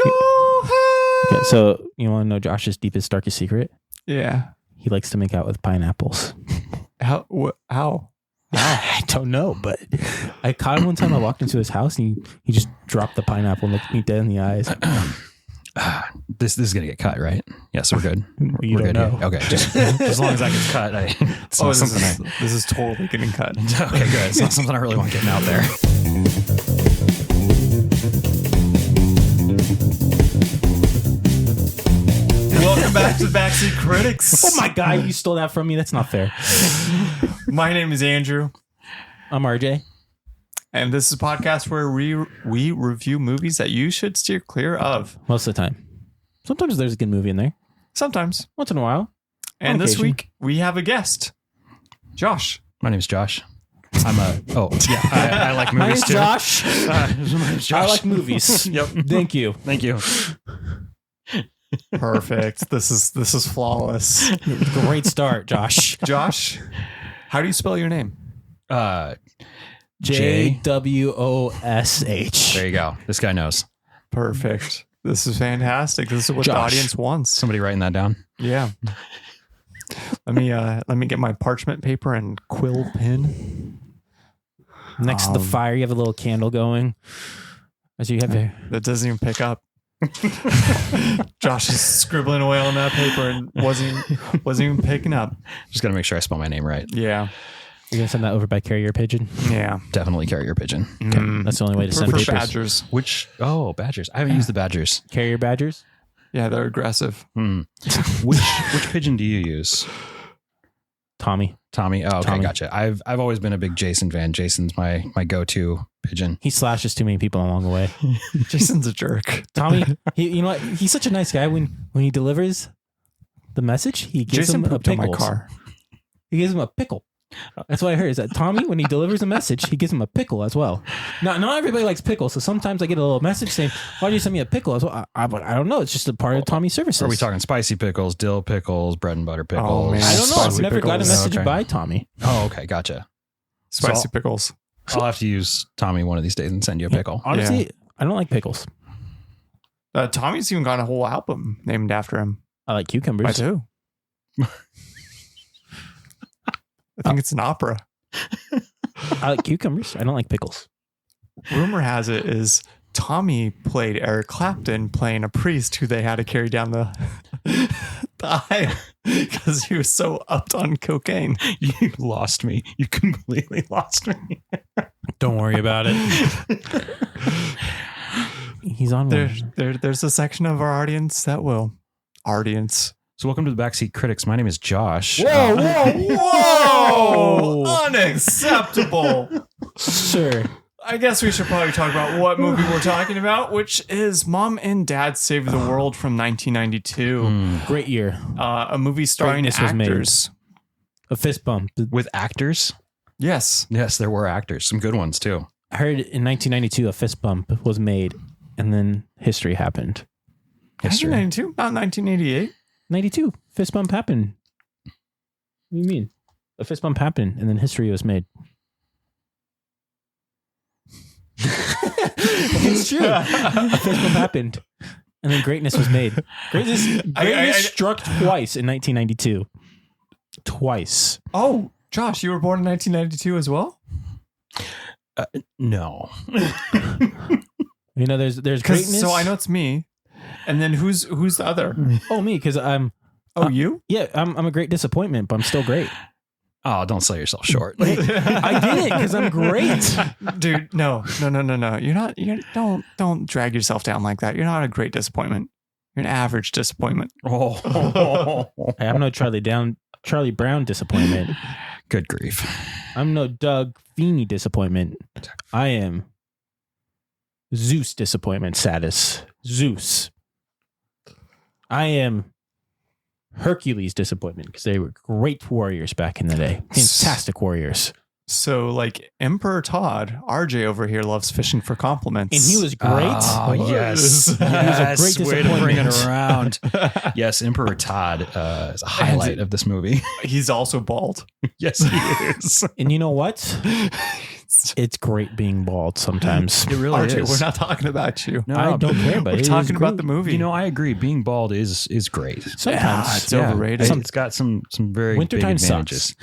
Go ahead. Okay, so you want to know Josh's deepest, darkest secret? Yeah. He likes to make out with pineapples. How? I don't know, but I caught him one time. I walked into his house and he just dropped the pineapple and looked me dead in the eyes. This is gonna get cut, right? Yes, we're good. You We're don't good know. here. Okay, just as long as that gets cut. It's not something this is totally getting cut. okay, good. It's not something I really want getting out there. Welcome back to Backseat Critics. Oh my God, you stole that from me. That's not fair. My name is Andrew, I'm RJ. and this is a podcast where we review movies that you should steer clear of. Most of the time. Sometimes there's a good movie in there. Sometimes. Once in a while. And On this occasion. week we have a guest, Josh. My name's Josh. I like My movies name's too. Josh. My name's Josh. I like movies. Yep. Thank you. Thank you. Perfect. This is flawless. Great start, Josh. Josh, how do you spell your name? JWOSH. There you go. This guy knows. Perfect. This is fantastic. This is what the Josh. audience wants. Somebody writing that down. Yeah. Let me get my parchment paper and quill pen. Next to the fire, you have a little candle going. As you have your That doesn't even pick up. Josh is scribbling away on that paper and wasn't even picking up. Just gotta make sure I spell my name right. Yeah. You're gonna send that over by carrier pigeon. Yeah. Definitely carrier pigeon. That's the only way to send For papers. badgers. Which badgers. I haven't used the badgers. Carrier badgers. Yeah, they're aggressive. Which pigeon do you use? Tommy. Tommy. Oh, okay, Tommy. gotcha. I've always been a big Jason fan. Jason's my go-to pigeon. He slashes too many people along the way. Jason's a jerk. Tommy, you know what? He's such a nice guy. When he delivers the message, he gives Jason him a pooped on pickle. my car. He gives him a pickle. That's what I heard. Is that Tommy, when he delivers a message, he gives him a pickle as well. Now, not everybody likes pickles, so sometimes I get a little message saying, "Why do you send me a pickle?" As well, I don't know. It's just a part of Tommy's services. Are we talking spicy pickles, dill pickles, bread and butter pickles? Oh, man. I don't know. I've Spicy never got a pickles. message Okay. by Tommy. Oh, okay, gotcha. Spicy So- pickles. I'll have to use Tommy one of these days and send you a pickle. Honestly, I don't like pickles. Tommy's even got a whole album named after him. I like By cucumbers. who? I think it's an opera. I like cucumbers. I don't like pickles. Rumor has it is Tommy played Eric Clapton playing a priest who they had to carry down the aisle because he was so upped on cocaine. You lost me. You completely lost me. Don't worry about it. He's on one. There's a section of our audience that will. Audience. So welcome to the Backseat Critics. My name is Josh. Whoa! Unacceptable. Sure. I guess we should probably talk about what movie we're talking about, which is Mom and Dad Save the World from 1992. Great year. A movie starring Greatness was made. actors. A fist bump. With actors? Yes. Yes, there were actors. Some good ones too. I heard in 1992 a fist bump was made, and then history happened. History. 1992, not 1988. 92 fist bump happened. What do you mean? A fist bump happened, and then history was made. It's true. A fist bump happened, and then greatness was made. Greatness struck twice in 1992. Twice. Oh, Josh, you were born in 1992 as well? No. You know, there's greatness. So I know it's me. And then who's the other? Oh, me, because I'm You? yeah, I'm a great disappointment, but I'm still great. Oh, don't sell yourself short. I did it because I'm great. Dude, no. You're not. Don't drag yourself down like that. You're not a great disappointment. You're an average disappointment. Oh. Hey, I'm no Charlie Brown disappointment. Good grief. I'm no Doug Feeney disappointment. I am Zeus disappointment status. Zeus. I am Hercules disappointment because they were great warriors back in the day. Fantastic warriors. So, like Emperor Todd, RJ over here loves fishing for compliments. And he was great. Oh, yes. He was a Yes. great Way to bring it disappointment. around. Yes, Emperor Todd is a highlight of this movie. He's also bald. Yes, he is. And you know what? It's great being bald sometimes. It really RJ, is. we're not talking about you. No, I don't care, but We're it is talking about great. the movie. You know, I agree. Being bald is great. Sometimes it's overrated. It's got some very Wintertime big advantages.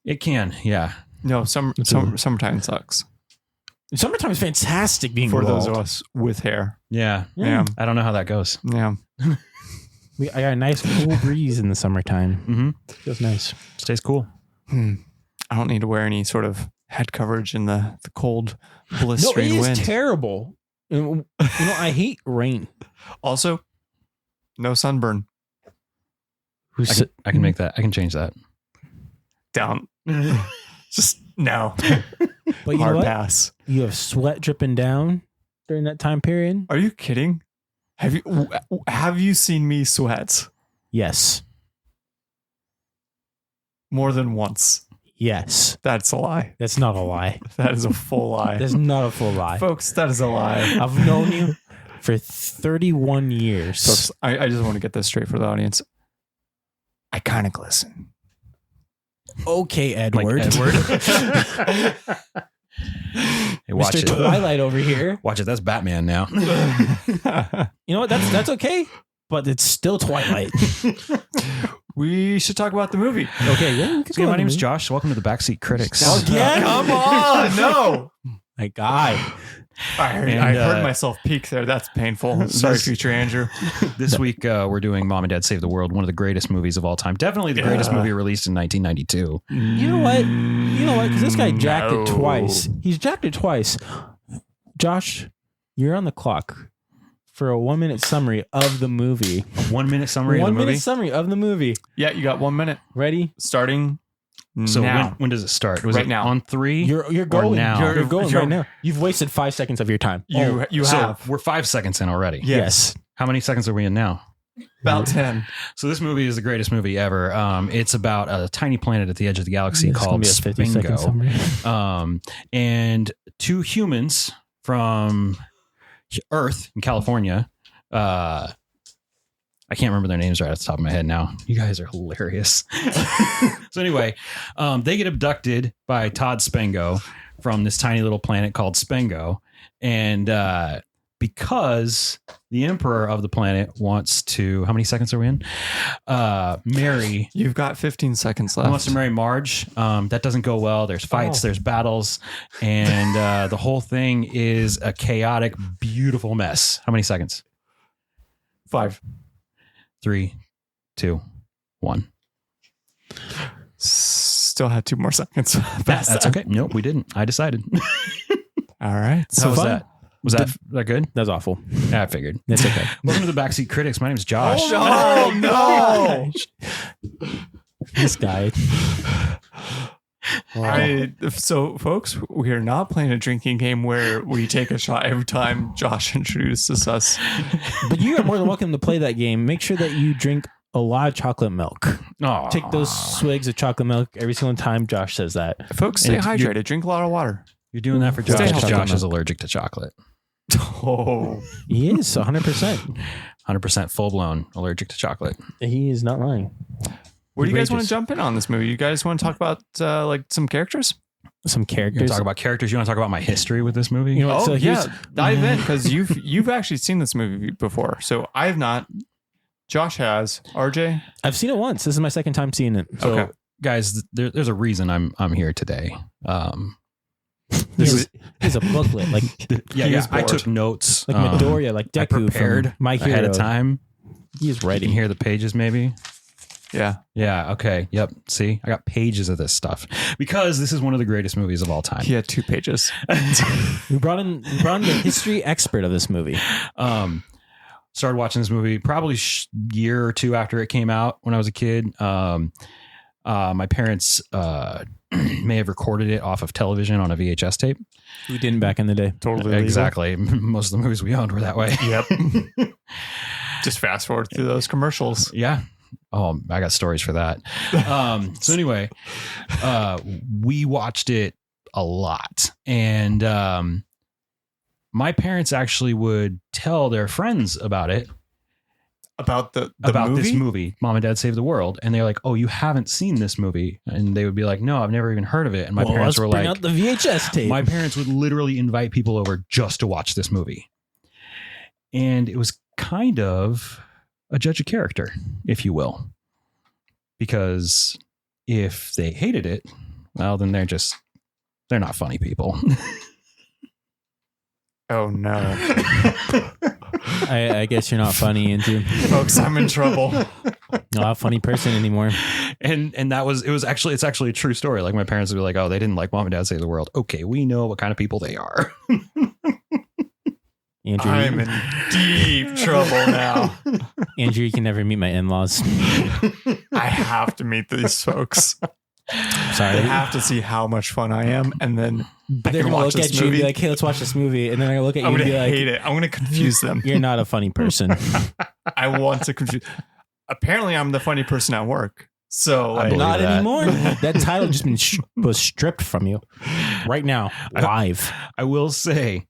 It can, yeah. No, summertime sucks Summertime's fantastic being for bald. those of us with hair. Yeah. Yeah. I don't know how that goes. Yeah. I got a nice cool breeze in the summertime. Mm-hmm. Feels nice. Stays cool. I don't need to wear any sort of head coverage in the cold, No, it blistering is wind. terrible. I hate rain. Also, no sunburn. I can make that. I can change that. Down. Just no. But you know Hard what? pass. You have sweat dripping down during that time period. Are you kidding? Have you seen me sweat Yes. more than once? Yes. That's a lie. That's not a lie. That is a full lie. That's not a full lie. Folks, that is a lie. I've known you for 31 years. Folks, I just want to get this straight for the audience. I kind of glisten. Okay, Like Edward. Edward. Hey, watch Mr. it. Twilight over here. Watch it. That's Batman now. You know what? That's okay, but it's still Twilight. We should talk about the movie. Okay, yeah. So, my name's Josh. Welcome to the Backseat Critics. Oh, yeah. Come on, no. My guy. I And, heard myself peak there. That's painful. Sorry, this- future Andrew. This week, we're doing Mom and Dad Save the World, one of the greatest movies of all time. Definitely the greatest Yeah. movie released in 1992. You know what? Because this guy jacked it No. twice. He's jacked it twice. Josh, you're on the clock for a 1 minute summary of the movie. 1 minute summary of the 1 movie. minute summary of the movie. Yeah, you got 1 minute. Ready? Starting So now. when does it start? Was Right it now. on 3? You're going now? You're going You're- right now. You've wasted 5 seconds of your time. You so have. we're 5 seconds in already. Yes. How many seconds are we in now? About 10. So this movie is the greatest movie ever. It's about a tiny planet at the edge of the galaxy It's gonna called be a 50-second Spengo. summary. And 2 humans from Earth in California. I can't remember their names right off the top of my head now. You guys are hilarious. So anyway, they get abducted by Todd Spengo from this tiny little planet called Spengo. And because the emperor of the planet wants to, how many seconds are we in? Marry. You've got 15 seconds He wants left. to marry Marge. That doesn't go well. There's fights, there's battles, and the whole thing is a chaotic, beautiful mess. How many seconds? 5. 3, 2, 1. Still had 2 more seconds. That's okay. Nope, we didn't. I decided. All right. How was fun. that? Was that good? That's awful. Yeah, I figured. That's okay. Welcome to the Backseat Critics. My name is Josh. Oh, no. This guy. So, folks, we are not playing a drinking game where we take a shot every time Josh introduces us. But you are more than welcome to play that game. Make sure that you drink a lot of chocolate milk. Aw. Take those swigs of chocolate milk every single time Josh says that. Folks, stay And you're- hydrated. Drink a lot of water. You're doing that for Stay Josh because healthy. Josh is allergic to chocolate. Oh, He is 100%. 100% full blown allergic to chocolate. He is not lying. where do you guys want Outrageous. to jump in on this movie? You guys want to talk about like some characters? Some You want characters. to talk about characters? You want to talk about my history with this movie? You know what? Oh, So here's- yeah. Dive in because you've actually seen this movie before. So I have not. Josh has. RJ. I've seen it once. This is my second time seeing it. So, Okay. guys, there's a reason I'm here today. Here's a booklet, like Yeah, He yeah. was I bored. took notes. like Midoriya, like I Deku prepared from My Hero. ahead of time. He is You can ready. hear the pages, maybe. Yeah. Yeah. Okay. Yep. See, I got pages of this stuff because this is one of the greatest movies of all time. He had 2 pages. We brought in the history expert of this movie. Started watching this movie probably year or 2 after it came out when I was a kid. My parents may have recorded it off of television on a VHS tape. We didn't back in the day. Totally legal. Exactly. Most of the movies we owned were that way. Yep. Just fast forward through those commercials. Yeah. Oh, I got stories for that. So anyway, we watched it a lot, and my parents actually would tell their friends about it. About the about movie? this movie, Mom and Dad Save the World, and they're like, "Oh, you haven't seen this movie?" And they would be like, "No, I've never even heard of it." And my parents were bring like, out the VHS tape. my parents would literally invite people over just to watch this movie. And it was kind of a judge of character, if you will. Because if they hated it, well, then they're not funny people. Oh no. I guess you're not funny, into Folks, I'm in trouble. not a funny person anymore. And it's actually a true story. Like my parents would be like, "Oh, they didn't like Mom and Dad Save the World." Okay, we know what kind of people they are. Andrew, I'm in deep trouble now. Andrew, you can never meet my in-laws. I have to meet these folks. Sorry. They have to see how much fun I am, and then But I they're can gonna watch look at this you and movie. be like, "Hey, let's watch this movie," and then I look at you I'm and gonna be like, hate it. I'm gonna confuse them. "You're not a funny person." I want to confuse. Apparently, I'm the funny person at work. So I believe Not that. anymore. That title just was stripped from you right now, live. I will say,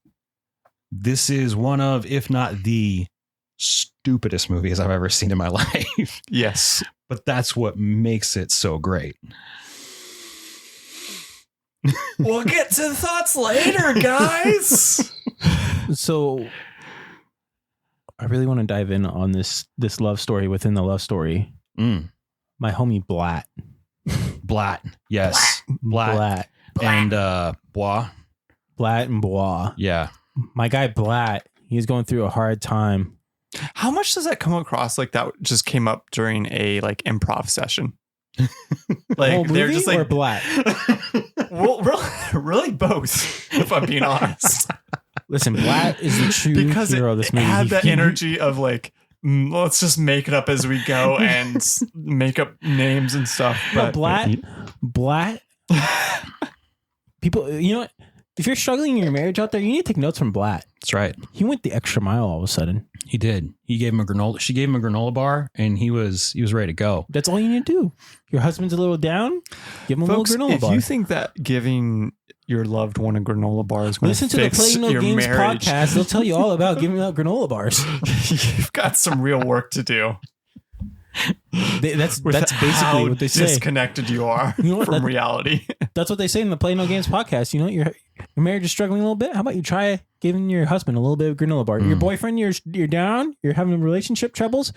this is one of, if not the stupidest movies I've ever seen in my life. yes, But that's what makes it so great. we'll get to the thoughts later, guys. So, I really want to dive in on this love story within the love story. Mm. My homie Blatt. Blatt. Yes. Blatt. And Bois. Blatt and Bois. Yeah. My guy Blatt, he's going through a hard time. How much does that come across like that just came up during a like improv session? Like Whole they're movie just or like Blatt? well, really both, if I'm being honest. Listen, Blatt is the true Because hero it, of this it movie. had that He- energy of like let's just make it up as we go and make up names and stuff. But But Blatt, people, you know what? If you're struggling in your marriage out there, you need to take notes from Blatt. That's right. He went the extra mile all of a sudden. He did. He gave him a granola. She gave him a granola bar, and he was ready to go. That's all you need to do. Your husband's a little down, give him folks, a little granola if bar. you think that giving your loved one a granola bar is going Listen to to the fix Play No your Games marriage, podcast. They'll tell you all about giving out granola bars. you've got some real work to do. That's With basically how what they say. disconnected you are You know what? from That- reality. That's what they say in the Play No Games podcast. You know, your marriage is struggling a little bit. How about you try giving your husband a little bit of granola bar? Your boyfriend, you're down. You're having relationship troubles.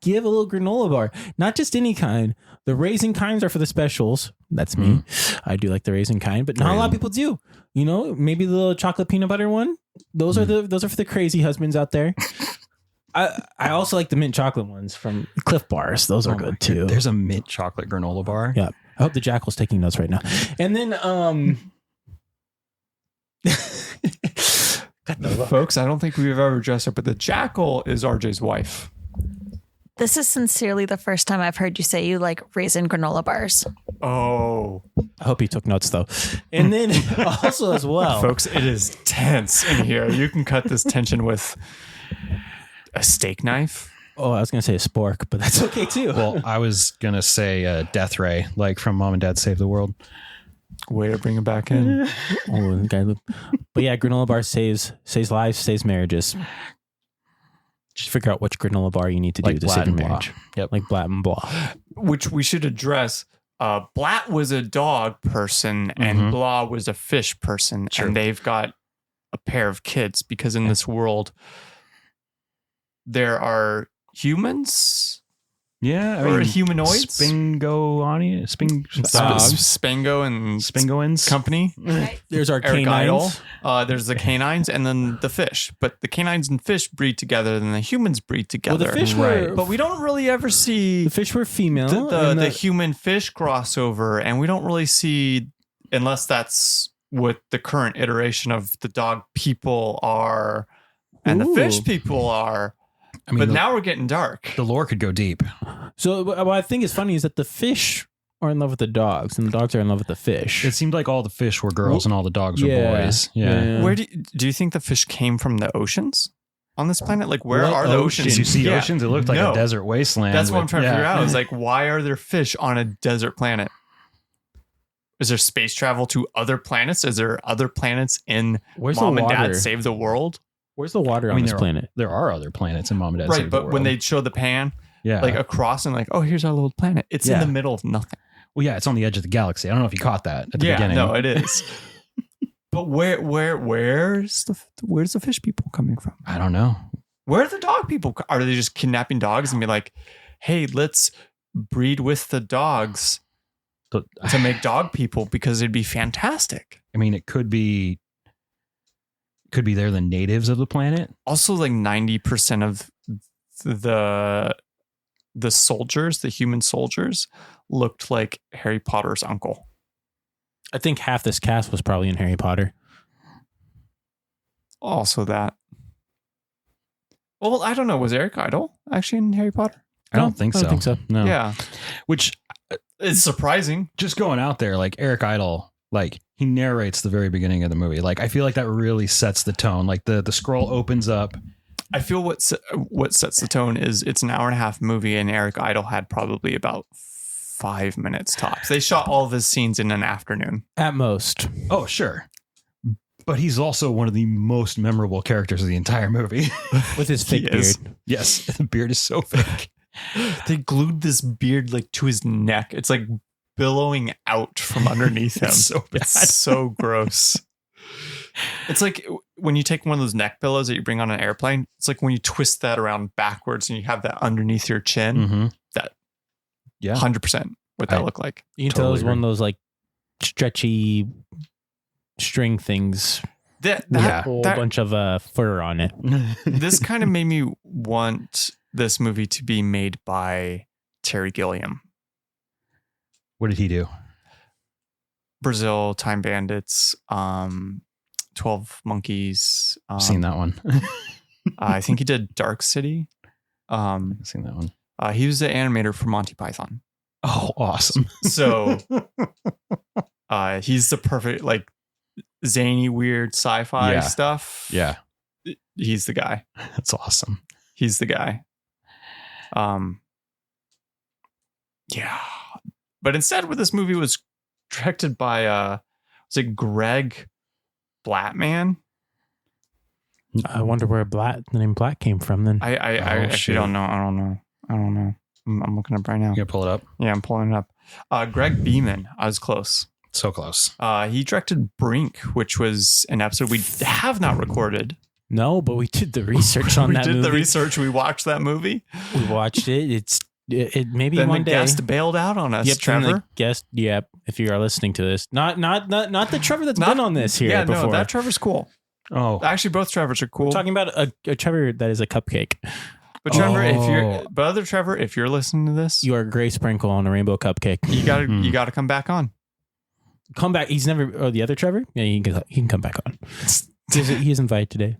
Give a little granola bar. Not just any kind. The raisin kinds are for the specials. That's me. I do like the raisin kind, but not a lot of people do. You know, maybe the little chocolate peanut butter one. Those are for the crazy husbands out there. I also like the mint chocolate ones from Cliff Bars. Those are good too. There's a mint chocolate granola bar. Yeah. I hope the Jackal's taking notes right now. And then Folks, I don't think we've ever dressed up, but the Jackal is RJ's wife. This is sincerely the first time I've heard you say you like raisin granola bars. Oh, I hope he took notes though. And then also as well. folks, it is tense in here. You can cut this tension with a steak knife. Oh, I was gonna say a spork, but that's okay too. Well, I was gonna say Death Ray, like from Mom and Dad Save the World. Way to bring it back in. Oh, the guy- but yeah, granola bar saves lives, saves marriages. Just figure out which granola bar you need to do Like to Blatt save your and Blah. marriage. Yep. Like Blatt and Blah. Which we should address. Blatt was a dog person and Blah was a fish person. True. And they've got a pair of kids because in this world, there are humans Yeah, or humanoids. Spingoani, Spango and Spingoans. company. There's our Eric Idle. canines. There's the canines and then the fish. But the canines and fish breed together, then the humans breed together. Well, the fish Right. were But we don't really ever see the fish were female. the and human fish crossover, and we don't really see, unless that's what the current iteration of the dog people are and the fish Ooh. people are. I mean, But the, now we're getting dark. the lore could go deep. So what I think is funny is that the fish are in love with the dogs, and the dogs are in love with the fish. It seemed like all the fish were girls and all the dogs were Yeah. boys. Yeah. Where do you think the fish came from the oceans on this planet? Like, where What are the oceans? Did you see Yeah. oceans? It looked like No. a desert wasteland. That's what I'm with- trying to yeah. figure out. Is like, why are there fish on a desert planet? Is there space travel to other planets? Is there other planets in Where's Mom the and water? Dad Save the World? Where's the water on this planet? There are other planets in Mom and Dad Right, Save the but when World. they show the pan, yeah, like across and like, oh, here's our little planet. It's in the middle of nothing. well, yeah, it's on the edge of the galaxy. I don't know if you caught that at the beginning. No, it is. But where's the fish people coming from? I don't know. Where are the dog people? Are they just kidnapping dogs and be like, hey, let's breed with the dogs But, to make dog people because it'd be fantastic. I mean, it could be they're the natives of the planet. Also, like 90% of the soldiers, the human soldiers, looked like Harry Potter's uncle. I think half this cast was probably in Harry Potter. Also that. Well, I don't know. Was Eric Idle actually in Harry Potter? I don't think so. I don't think so. No. Yeah. Which, It's surprising. just going out there, like Eric Idle, like he narrates the very beginning of the movie. Like I feel like that really sets the tone. Like the scroll opens up. I feel what sets the tone is it's an hour and a half movie, and Eric Idle had probably about 5 minutes tops. They shot all of his scenes in an afternoon. At most. Oh, sure. But he's also one of the most memorable characters of the entire movie. With his fake He beard. is. Yes, the beard is so fake. They glued this beard like to his neck. It's like billowing out from underneath him. It's so bad. It's so gross. It's like when you take one of those neck pillows that you bring on an airplane. It's like when you twist that around backwards and you have that underneath your chin. Mm-hmm. That Yeah. 100% what that I- looked like. You can tell it was Totally one of those like stretchy string things That with Yeah. a whole that- bunch of fur on it. this kind of made me want this movie to be made by Terry Gilliam. What did he do? Brazil, Time Bandits, 12 Monkeys. I've seen that one. I think he did Dark City. I've seen that one. He was the animator for Monty Python. Oh, awesome. So he's the perfect, like, zany, weird sci-fi Yeah. stuff. Yeah, He's the guy. that's awesome. He's the guy. Yeah. But instead, what this movie was directed by, was it Greg Blattman? I wonder where the name Black came from then. I actually shoot. don't know. I don't know. I'm looking up right now. You gonna pull it up? Yeah, I'm pulling it up. Greg Beeman. I was close. So close. He directed Brink, which was an episode we have not recorded. No, but we did the research on that We did movie. the research. We watched that movie. We watched it. It maybe Then one the day. guest bailed out on us, Yep, Trevor. and the guest. Yep. If you are listening to this, not the Trevor that's Not- been on this here yeah, before. no, that Trevor's cool. Oh, Actually, both Trevors are cool. We're talking about a Trevor that is a cupcake. But Trevor, Oh. but other Trevor, if you're listening to this, You are a gray sprinkle on a rainbow cupcake. you gotta come back on. Come back. He's never. Oh, the other Trevor. Yeah, he can come back on. He is invited today.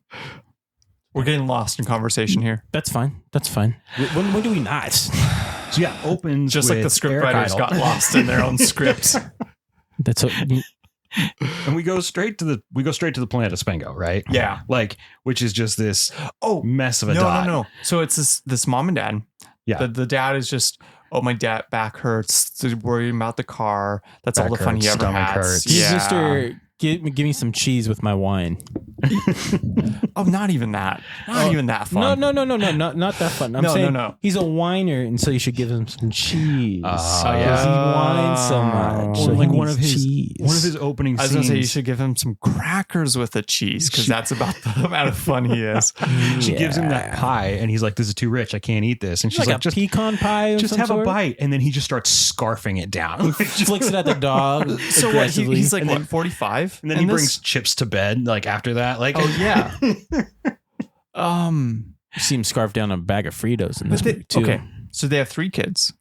We're getting lost in conversation here. That's fine. That's fine. When do we not? so yeah, opens Just like the with script Eric writers Idle. got lost in their own scripts. That's what. and we go straight to the planet of Spengo, right? Yeah. Like, which is just this Oh, mess of a no, dot. no. So it's this mom and dad. Yeah. The dad is just, oh, my dad back hurts. Worrying about the car. That's all Back the fun he hurts, ever stomach has. hurts. He's Yeah. Mr. Give me some cheese with my wine. Oh, not even that. Not even that fun. No, not that fun. I'm No, saying no. he's a whiner, and so you should give him some cheese. Oh, Because he whines so much. Or So he like one needs of his cheese. opening I was scenes. gonna say you should give him some crackers with the cheese because that's about the amount of fun he is. She gives him that pie, and he's like, "This is too rich. I can't eat this." And she's like, like, a "Just pecan pie. Of just some have sort? a bite." And then he just starts scarfing it down. Flicks it at the dog. So what? aggressively. He's like And then- 45, And then he brings chips to bed. Like after that, like Oh yeah. You see him scarf down a bag of Fritos in this movie too. Okay, so they have 3 kids.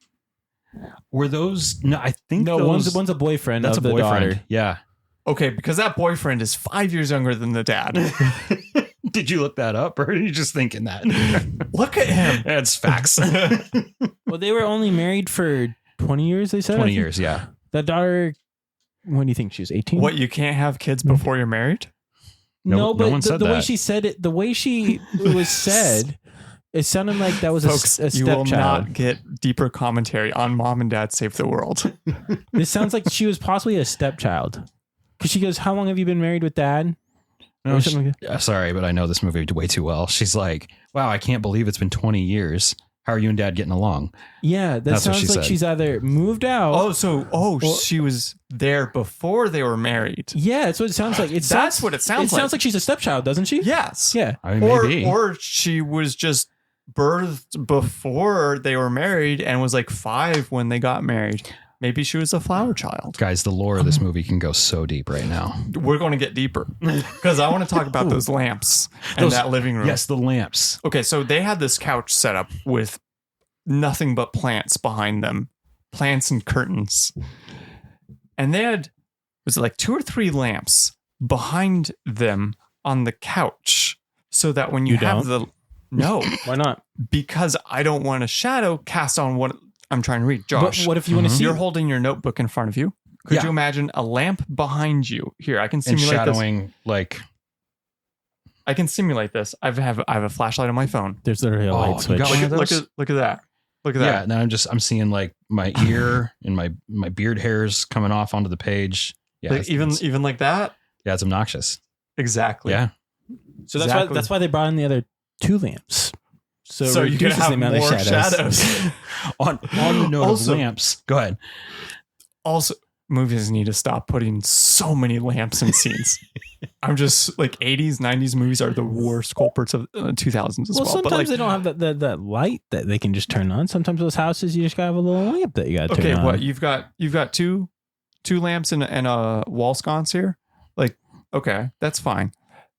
were those? No, I think No, those, one's a boyfriend that's of a the boyfriend. daughter. Yeah. Okay, because that boyfriend is 5 years younger than the dad. Did you look that up, or are you just thinking that? Look at him. That's facts. Well, they were only married for 20 years, they said? 20 years, yeah. The daughter, when do you think? She was 18? What, you can't have kids before you're married? No but one said the way that. she said it, the way it was said, it sounded like that was Folks, a you will stepchild. not get deeper commentary on Mom and Dad Save the World. This sounds like she was possibly a stepchild. Because she goes, how long have you been married with dad? No, or something like sorry, but I know this movie way too well. She's like, wow, I can't believe it's been 20 years. How are you and Dad getting along? Yeah, that That's what sounds she like said. she's either moved out. She was there before they were married. Yeah, that's what it sounds like. That's what it sounds It sounds like she's a stepchild, doesn't she? Yes. Yeah. I mean, maybe. Or she was just birthed before they were married and was like 5 when they got married. Maybe she was a flower child. Guys, the lore of this movie can go so deep right now. We're going to get deeper because I want to talk about those lamps in Those- that living room. Yes, the lamps. Okay, so they had this couch set up with nothing but plants behind them, plants and curtains. And they had, was it like 2 or 3 lamps behind them on the couch so that when you, You have no, Why not? because I don't want a shadow cast on what I'm trying to read. Josh, But what if you want to see? you're holding your notebook in front of you. Could Yeah. you imagine a lamp behind you? Here, I can And simulate this. shadowing, like, I can simulate this. I have a flashlight on my phone. There's literally a Oh, light you switch. got one of Look those? at that. Look at yeah, that. now I'm seeing like my ear and my beard hairs coming off onto the page. Yeah, Like, even like that. yeah, it's obnoxious. Exactly. Yeah. So Exactly. that's why they brought in the other 2 lamps. So So it you can reduces have the amount more of shadows. shadows. on the note Also- of lamps, go ahead. Also, movies need to stop putting so many lamps in scenes. I'm just like 80s, 90s movies are the worst culprits of 2000s as well. Well, sometimes But like, they don't have that light that they can just turn on. Sometimes those houses you just gotta have a little lamp that you gotta turn okay, on. what you've got two lamps and a wall sconce here. Like, okay, that's fine.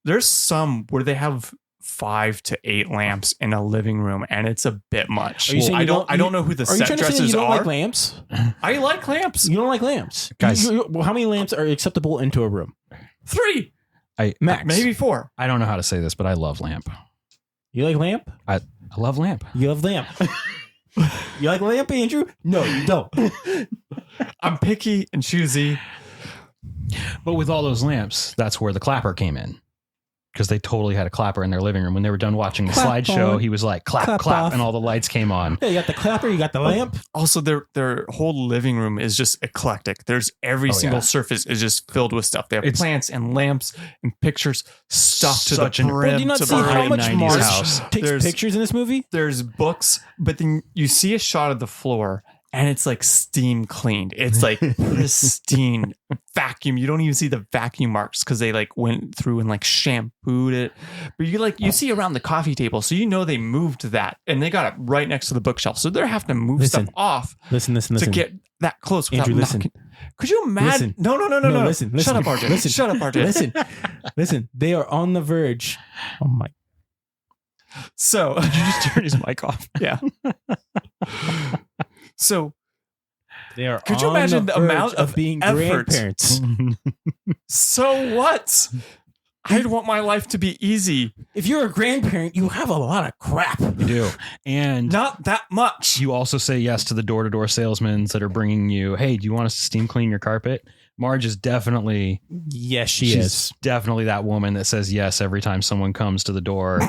There's some where they have 5 to 8 lamps in a living room, and it's a bit much. Are you saying I you don't don't- know who the Are you set trying to say dressers you don't are. like lamps? I like lamps. You don't like lamps, Guys. Well, how many lamps are acceptable into a room? 3, Max. maybe 4. I don't know how to say this, but I love lamp. You like lamp? I love lamp. You love lamp. You like lamp, Andrew? No, you don't. I'm picky and choosy. But with all those lamps, that's where the clapper came in. Because they totally had a clapper in their living room. When they were done watching the Clap slideshow, on. he was like, clap, Clap clap, off. and all the lights came on. Yeah, you got the clapper, you got the lamp. Also, their whole living room is just eclectic. There's every Oh, single yeah. surface is just filled with stuff. They have It's- plants and lamps and pictures stuffed to the Such an- brim. But do you not to see the how brim. much 90s Marge house. takes There's- pictures in this movie? There's books, but then you see a shot of the floor and it's like steam cleaned. It's like pristine vacuum. You don't even see the vacuum marks because they like went through and like shampooed it. But you see around the coffee table, so you know they moved that and they got it right next to the bookshelf. So they're having to move Listen. stuff off Listen. to get that close without Andrew, listen. knocking. Could you imagine? Listen. No. No, listen. Shut up, RJ. Listen. Shut up, RJ. Listen. They are on the verge. Oh my. So Did you just turn his mic off? yeah. So They are Could you on imagine the verge amount of being effort? grandparents? so what? I'd want my life to be easy. If you're a grandparent, you have a lot of crap. You do. And Not that much. you also say yes to the door-to-door salesmen that are bringing you, hey, do you want us to steam clean your carpet? Marge is definitely Yes, she she's is. definitely that woman that says yes every time someone comes to the door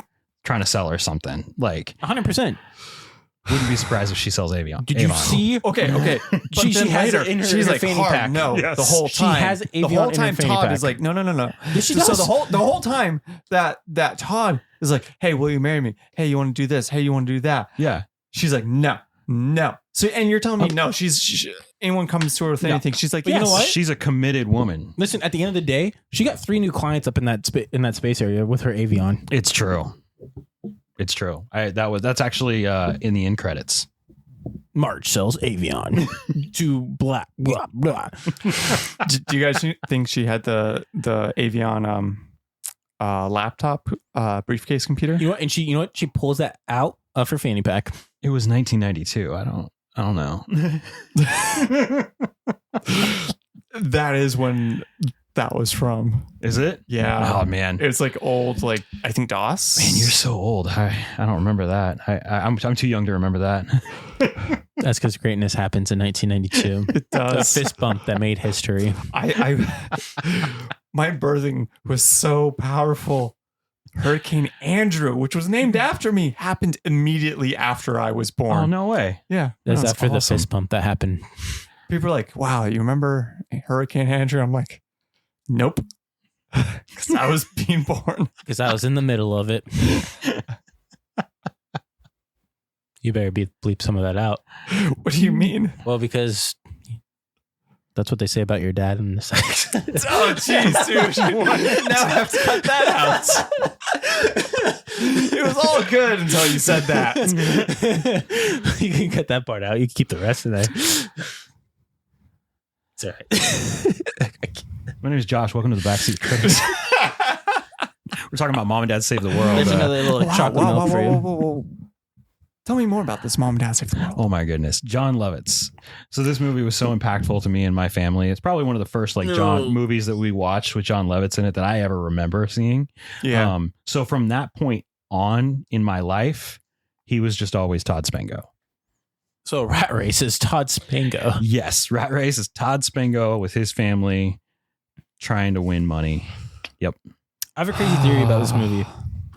trying to sell her something. Like, 100%. wouldn't be surprised if she sells Avion. Did you Avon. see? Okay. But She then has later, it in her- she's her like fanny hard pack. no Yes. the whole She time. has the Avion whole in her time fanny Todd pack. is like no. Yes, she So does. the whole time that Todd is like, hey, will you marry me? Hey, you want to do this? Hey, you want to do that? Yeah. She's like, no. So and you're telling me no? Anyone comes to her with No. anything? She's like, But you know what? She's a committed woman. Listen, at the end of the day, she got 3 new clients up in that space area with her Avion. It's true. It's true. That's actually in the end credits. Marge sells Avion to blah blah blah. Do you guys think she had the Avion laptop briefcase computer? You know what? And she pulls that out of her fanny pack. It was 1992. I don't know. That is when that was from. Is it? Yeah. Oh man. It was like old, like I think DOS. Man, you're so old. I don't remember that. I'm too young to remember that. That's because greatness happens in 1992. It A does. fist bump that made history. My birthing was so powerful. Hurricane Andrew, which was named after me, happened immediately after I was born. Oh no way. Yeah, That's was after the awesome. fist bump that happened. People are like, "Wow, you remember Hurricane Andrew?" I'm like, "Nope." Because I was being born. Because I was in the middle of it. You better bleep some of that out. What do you mean? Well, because that's what they say about your dad in the sex. Oh, jeez, dude. Now I have to cut that out. It was all good until you said that. You can cut that part out. You can keep the rest in there. It's all right. My name is Josh. Welcome to the Backseat Critters. We're talking about Mom and Dad Save the World. There's another little chocolate milk for you. Tell me more about this Mom and Dad Save the World. Oh my goodness. John Lovitz. So this movie was so impactful to me and my family. It's probably one of the first John movies that we watched with John Lovitz in it that I ever remember seeing. Yeah. So from that point on in my life, he was just always Todd Spango. So Rat Race is Todd Spango. Yes. Rat Race is Todd Spango with his family trying to win money. Yep. I have a crazy theory about this movie.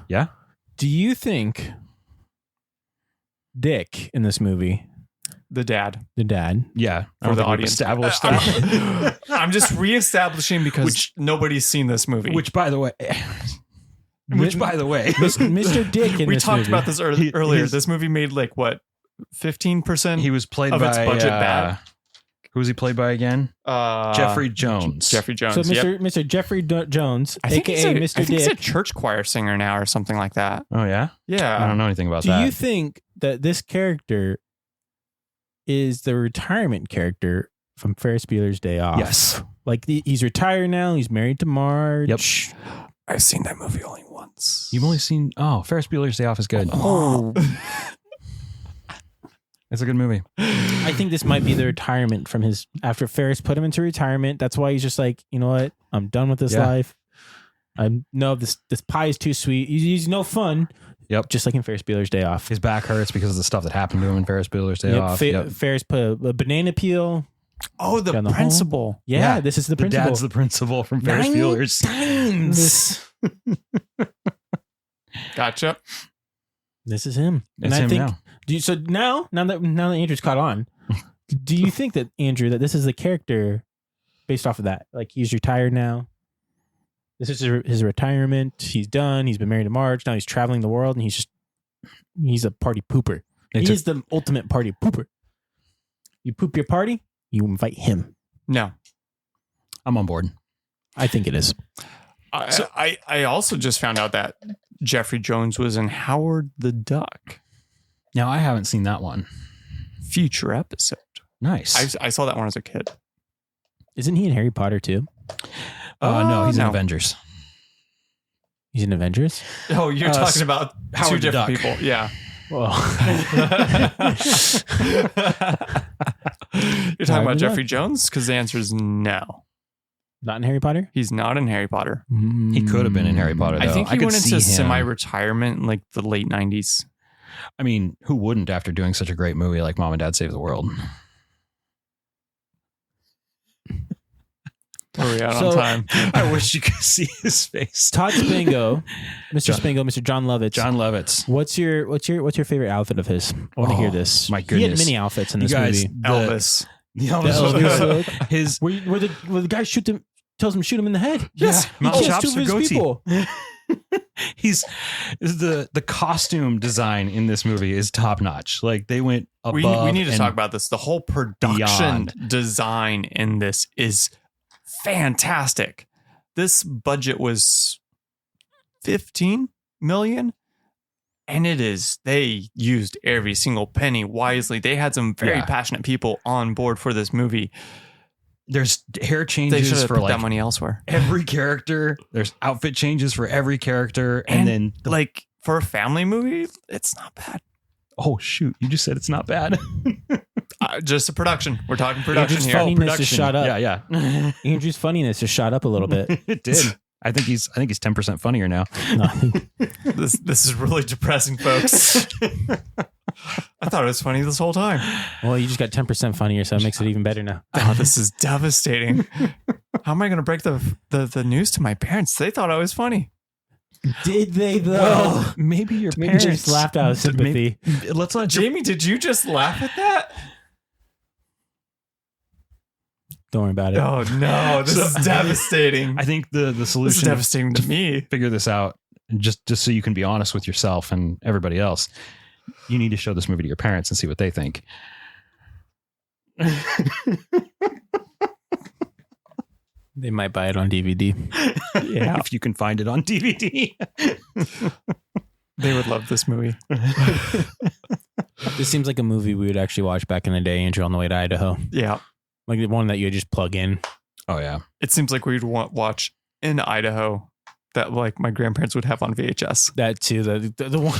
Yeah. Do you think Dick in this movie, The dad. the dad, Yeah. For the we've audience. established that. I'm just reestablishing because nobody's seen this movie. Which by the way, Mr. Dick in we this talked movie. about this He- earlier. he's- This movie made 15%? he was played Of by its budget back. who was he played by again? Jeffrey Jones. Jeffrey Jones. So yep. Mr. Jeffrey Jones, I think aka he's Mr. I think he's a Dick. church choir singer now or something like that. Oh yeah, I Yeah. don't know anything about Do that. you think that this character is the retirement character from Ferris Bueller's Day Off? Yes. Like he's retired now. He's married to Marge. Yep. I've seen that movie only once. You've only seen Ferris Bueller's Day Off is good. Oh. It's a good movie. I think this might be the retirement from his after Ferris put him into retirement. That's why he's just like, you know what? I'm done with this Yeah. life. This pie is too sweet. He's no fun. Yep. Just like in Ferris Bueller's Day Off. His back hurts because of the stuff that happened to him in Ferris Bueller's Day Yep, Off. Ferris put a banana peel. Oh, the Down the hall. principal. Yeah, Yeah, this is the The principal. dad's the principal from Ferris 9 Bueller's. times. Gotcha. This is him. It's him now. So now that Andrew's caught on, do you think that Andrew that this is the character based off of that? Like he's retired now. This is his retirement. He's done. He's been married to Marge. Now he's traveling the world, and he's a party pooper. He is the ultimate party pooper. You poop your party, you invite him. No. I'm on board. I think it is. I also just found out that Jeffrey Jones was in Howard the Duck. Now I haven't seen that one. Future episode. Nice. I saw that one as a kid. Isn't he in Harry Potter too? No, he's in no. Avengers. He's in Avengers. Oh, you're talking about Howard two the different Duck. people. Yeah. Well, You're talking about Jeffrey Jones? Because the answer is no. not in Harry Potter. He's not in Harry Potter. He could have been in Harry Potter, though. I think he could went see into him. semi-retirement in the late 90s. I mean, who wouldn't after doing such a great movie like Mom and Dad Save the World? Where are we at So- on time? I wish you could see his face. Todd Spango, Mr. Spango, Mr. John Lovitz. John Lovitz. What's your favorite outfit of his? I want to hear this. my He had goodness. many outfits in You this guys, movie. Elvis. The The Elvis was Elvis good. look. His Where the guy tells him to shoot him in the head. Yes, he mountain kills chops two of for his goatee. people. he's the costume design in this movie is top notch. Like they went above. We need to and talk about this. The whole production beyond. design in this is fantastic. This budget was 15 million. And they used every single penny wisely. They had some very Yeah. passionate people on board for this movie. There's hair They should changes have for put like that money elsewhere. every character. There's outfit changes for every character, and then For a family movie, it's not bad. oh shoot, you just said it's not bad. Just the production. We're talking production just here. funny. Funniness just shot up. Yeah, yeah. Andrew's funniness just shot up a little bit. It did. I think he's 10% funnier now. No. This is really depressing, folks. I thought it was funny this whole time. Well, you just got 10% funnier, so it makes it even better now. Oh, this is devastating. How am I going to break the news to my parents? They thought I was funny. Did they though? Well, maybe your Maybe parents they just laughed out of sympathy. Let's let Jamie, did you just laugh at that? Don't worry about it. Oh no, this is devastating. I think the This is solution devastating to me. figure this out, and just so you can be honest with yourself and everybody else, you need to show this movie to your parents and see what they think. They might buy it on DVD. Yeah. If you can find it on DVD. They would love this movie. This seems like a movie we would actually watch back in the day, Andrew, on the way to Idaho. Yeah. Like the one that you would just plug in. Oh yeah. It seems like we'd watch in Idaho that like my grandparents would have on VHS. That too. The one,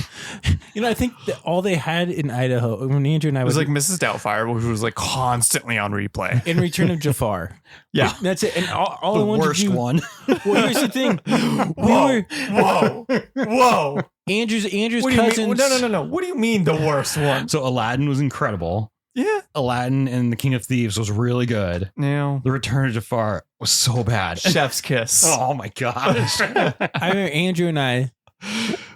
I think that all they had in Idaho when Andrew and I It was was like Mrs. Doubtfire, which was like constantly on replay. in Return of Jafar. Yeah. That's it. And all The I wanted worst to do, one. Well, here's the thing. Whoa. Andrew's What do you cousins. mean? No. What do you mean the worst one? So Aladdin was incredible. Yeah. Aladdin and the King of Thieves was really good. No. The Return of Jafar was so bad. Chef's kiss. Oh my gosh. I remember Andrew and I,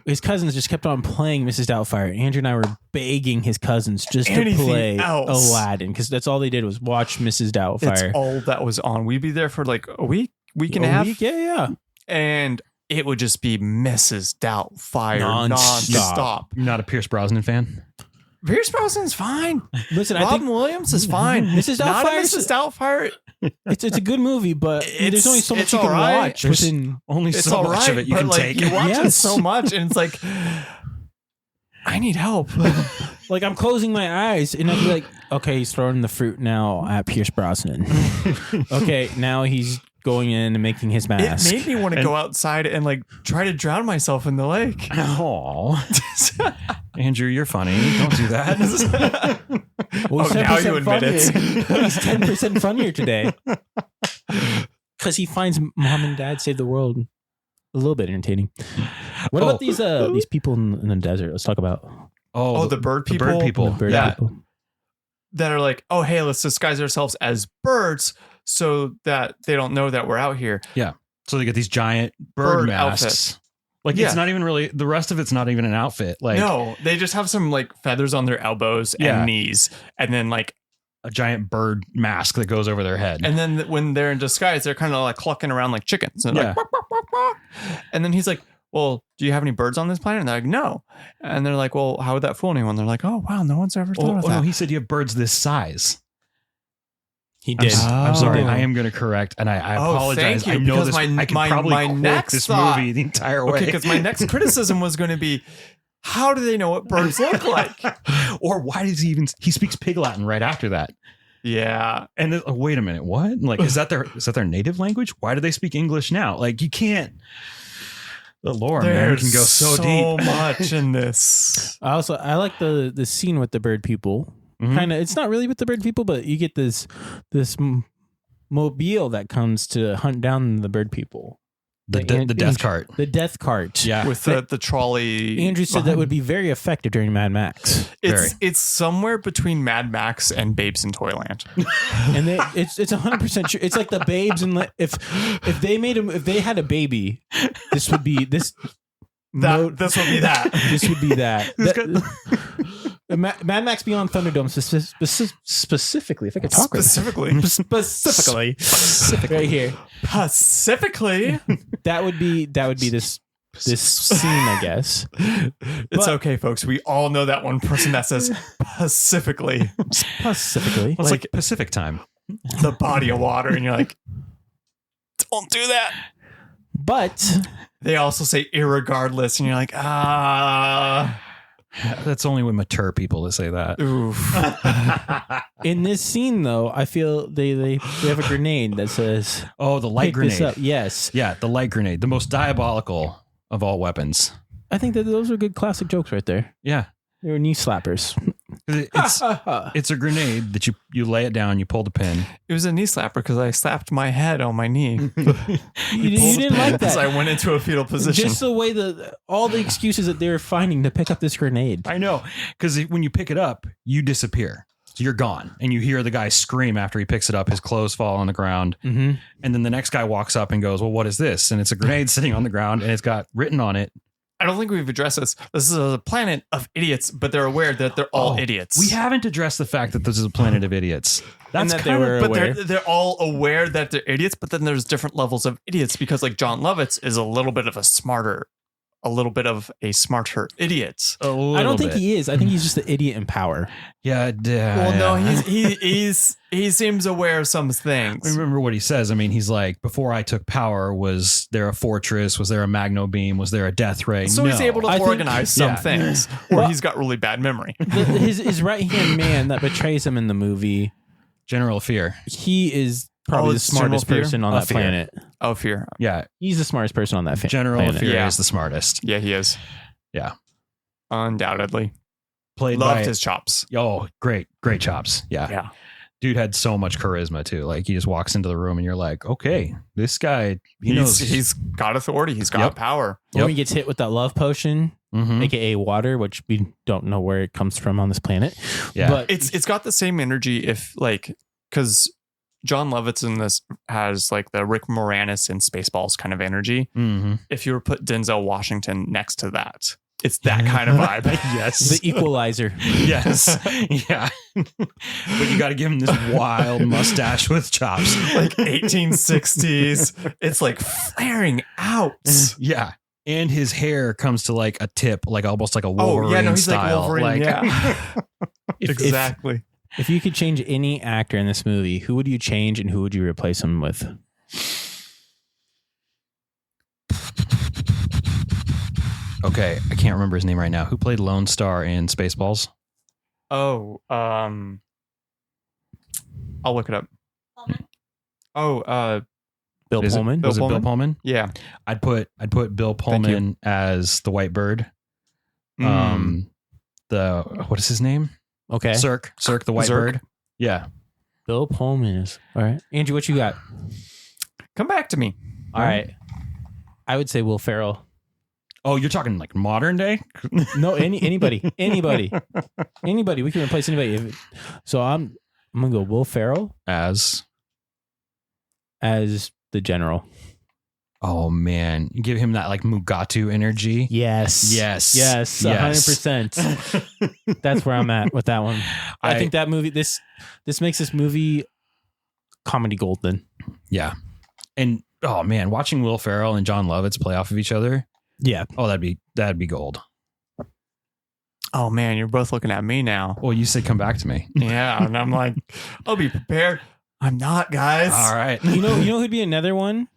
his cousins just kept on playing Mrs. Doubtfire. Andrew and I were begging his cousins just to Anything play else. Aladdin because that's all they did was watch Mrs. Doubtfire. It's all that was on. We'd be there for like a week and a half. Yeah. And it would just be Mrs. Doubtfire Non-stop. nonstop. You're not a Pierce Brosnan fan? Pierce Brosnan's fine. Listen, I Robin think Williams is fine. Mrs. Not a Doubtfire's- Mrs. Doubtfire. it's a good movie, but there's only so much it's you can all right. watch There's- within. Only It's so all much right, of it you but can like take. you watch it Yes. so much, and it's like, I need help. Like I'm closing my eyes and I'd be like, okay, he's throwing the fruit now at Pierce Brosnan. Okay, now he's going in and making his It mask. made me want to go outside and like try to drown myself in the lake. Oh, Andrew, you're funny. Don't do that. Well, he's Oh, now 10% you admit it. funnier. He's 10% funnier today. Because he finds mom and dad save the world a little bit entertaining. What about these people in the desert? Let's talk about Oh, the bird people? The bird people. the bird Yeah. people. That are like, oh, hey, let's disguise ourselves as birds so that they don't know that we're out here. So they get these giant bird masks. outfits. Like Yeah. it's not even really the rest of it's not even an outfit. Like No, they just have some like feathers on their elbows Yeah. and knees, and then like, a giant bird mask that goes over their head. and then when they're in disguise, they're kind of like clucking around like chickens, and Yeah. like, "Quack, quack, quack, quack." And then he's like, "Well, do you have any birds on this planet?" And they're like, "No." And they're like, "Well, how would that fool anyone?" They're like, "Oh, wow, no one's ever thought of no, that." he said you have birds this size. He I'm, did. I'm sorry. Oh. I am going to correct, and I Oh, apologize. thank you, I know because this. my- I could my- probably my quote next this thought- movie the entire way. Okay, because my next criticism was going to be, how do they know what birds look like? Or why does he even? He speaks Pig Latin right after that. Yeah, And then, wait a minute, what? Like, is that their native language? Why do they speak English now? Like, you can't. The lore, man, there's can go so deep. much in this. I like the scene with the bird people. Mhm. Kind of, it's not really with the bird people, but you get this mobile that comes to hunt down the bird people. The death cart. The death cart. Yeah. With the trolley. Andrew said that behind. would be very effective during Mad Max. It's somewhere between Mad Max and Babes in Toyland. And it's 100% true. It's like the babes, and if they had a baby, this would be this. This would be that. This would be that. Mad Max Beyond Thunderdome specifically. If I could talk Specifically. right here, Specifically. that would be this scene, I guess. It's But- okay, folks. We all know that one person that says specifically. Specifically, Well, it's like Pacific time. The body of water, and you're like, don't do that. but They also say irregardless, and you're like, That's only when mature people that say that. oof. in this scene, though, I feel they have a grenade that says Oh, the light "Pick this grenade. up." Yes, Yeah, the light grenade, the most diabolical of all weapons. I think that those are good classic jokes right there. Yeah, They were knee slappers. it's a grenade that you lay it down, you pull the pin. It was a knee slapper because I slapped my head on my knee. You didn't like As I that. went into a fetal position. Just the way all the excuses that they were finding to pick up this grenade. I know, because when you pick it up, you disappear. So you're gone, and you hear the guy scream after he picks it up. His clothes fall on the ground, Mm-hmm. and then the next guy walks up and goes, "Well, what is this?" And it's a grenade sitting on the ground, and it's got written on it, I don't think we've addressed this. This is a planet of idiots, but they're aware that they're all idiots. We haven't addressed the fact that this is a planet of idiots. And That's that they kind were of, but aware. they're all aware that they're idiots, but then there's different levels of idiots because like John Lovitz is a little bit of a smarter idiot. a little I don't think bit. he is. I think he's just the idiot in power. Yeah. Well, no, he seems aware of some things. Remember what he says. I mean, he's like, before I took power, was there a fortress? Was there a magno beam? Was there a death ray? So he's No. able to I think- organize some yeah. things, or Well- he's got really bad memory. His right hand man that betrays him in the movie, General Fear. he is probably the it's General smartest Fear? person on Oh, that Fear. planet. Oh, Fear. Yeah. He's the smartest person on that General planet. Fear Yeah. is the smartest. Yeah, he is. Yeah. Undoubtedly. Played Loved by his chops. Oh, great chops. Yeah. Yeah. Dude had so much charisma too. Like he just walks into the room and you're like, okay, this guy, he knows. He's got authority. He's got Yep. power. When Yep. he gets hit with that love potion, Mhm. aka water, which we don't know where it comes from on this planet. Yeah. But It's got the same energy if like because John Lovitz in this has like the Rick Moranis in Spaceballs kind of energy. Mhm. If you were to put Denzel Washington next to that, it's that kind of vibe. Yes. the equalizer. Yes. Yeah. But you got to give him this wild mustache with chops. Like 1860s. It's like flaring out. Yeah. And his hair comes to like a tip, like almost like a Wolverine Oh, yeah, no, he's style. like Wolverine. Yeah. If- Exactly. If you could change any actor in this movie, who would you change and who would you replace him with? Okay, I can't remember his name right now. Who played Lone Star in Spaceballs? Oh, I'll look it up. Oh, Bill Is it- Pullman? Bill Was it Bill Pullman? Pullman? yeah. I'd put Bill Pullman as the White Bird. Mm. The what is his name? Okay. Cirque the White Zirk. Bird. Yeah. Bill Pullman is. All right. Andrew, what you got? Come back to me. All right. I would say Will Ferrell. Oh, you're talking like modern day? No, anybody. We can replace anybody. So I'm gonna go Will Ferrell As as the general. oh man, give him that like Mugatu energy. Yes. Yes. Yes. Yes. 100%. That's where I'm at with that one. I think that movie. This makes this movie comedy gold. Then. Yeah. And oh man, watching Will Ferrell and John Lovitz play off of each other. Yeah. Oh, that'd be gold. Oh man, you're both looking at me now. Well, you said come back to me. Yeah, and I'm like, I'll be prepared. I'm not, guys. All right. You know who'd be another one?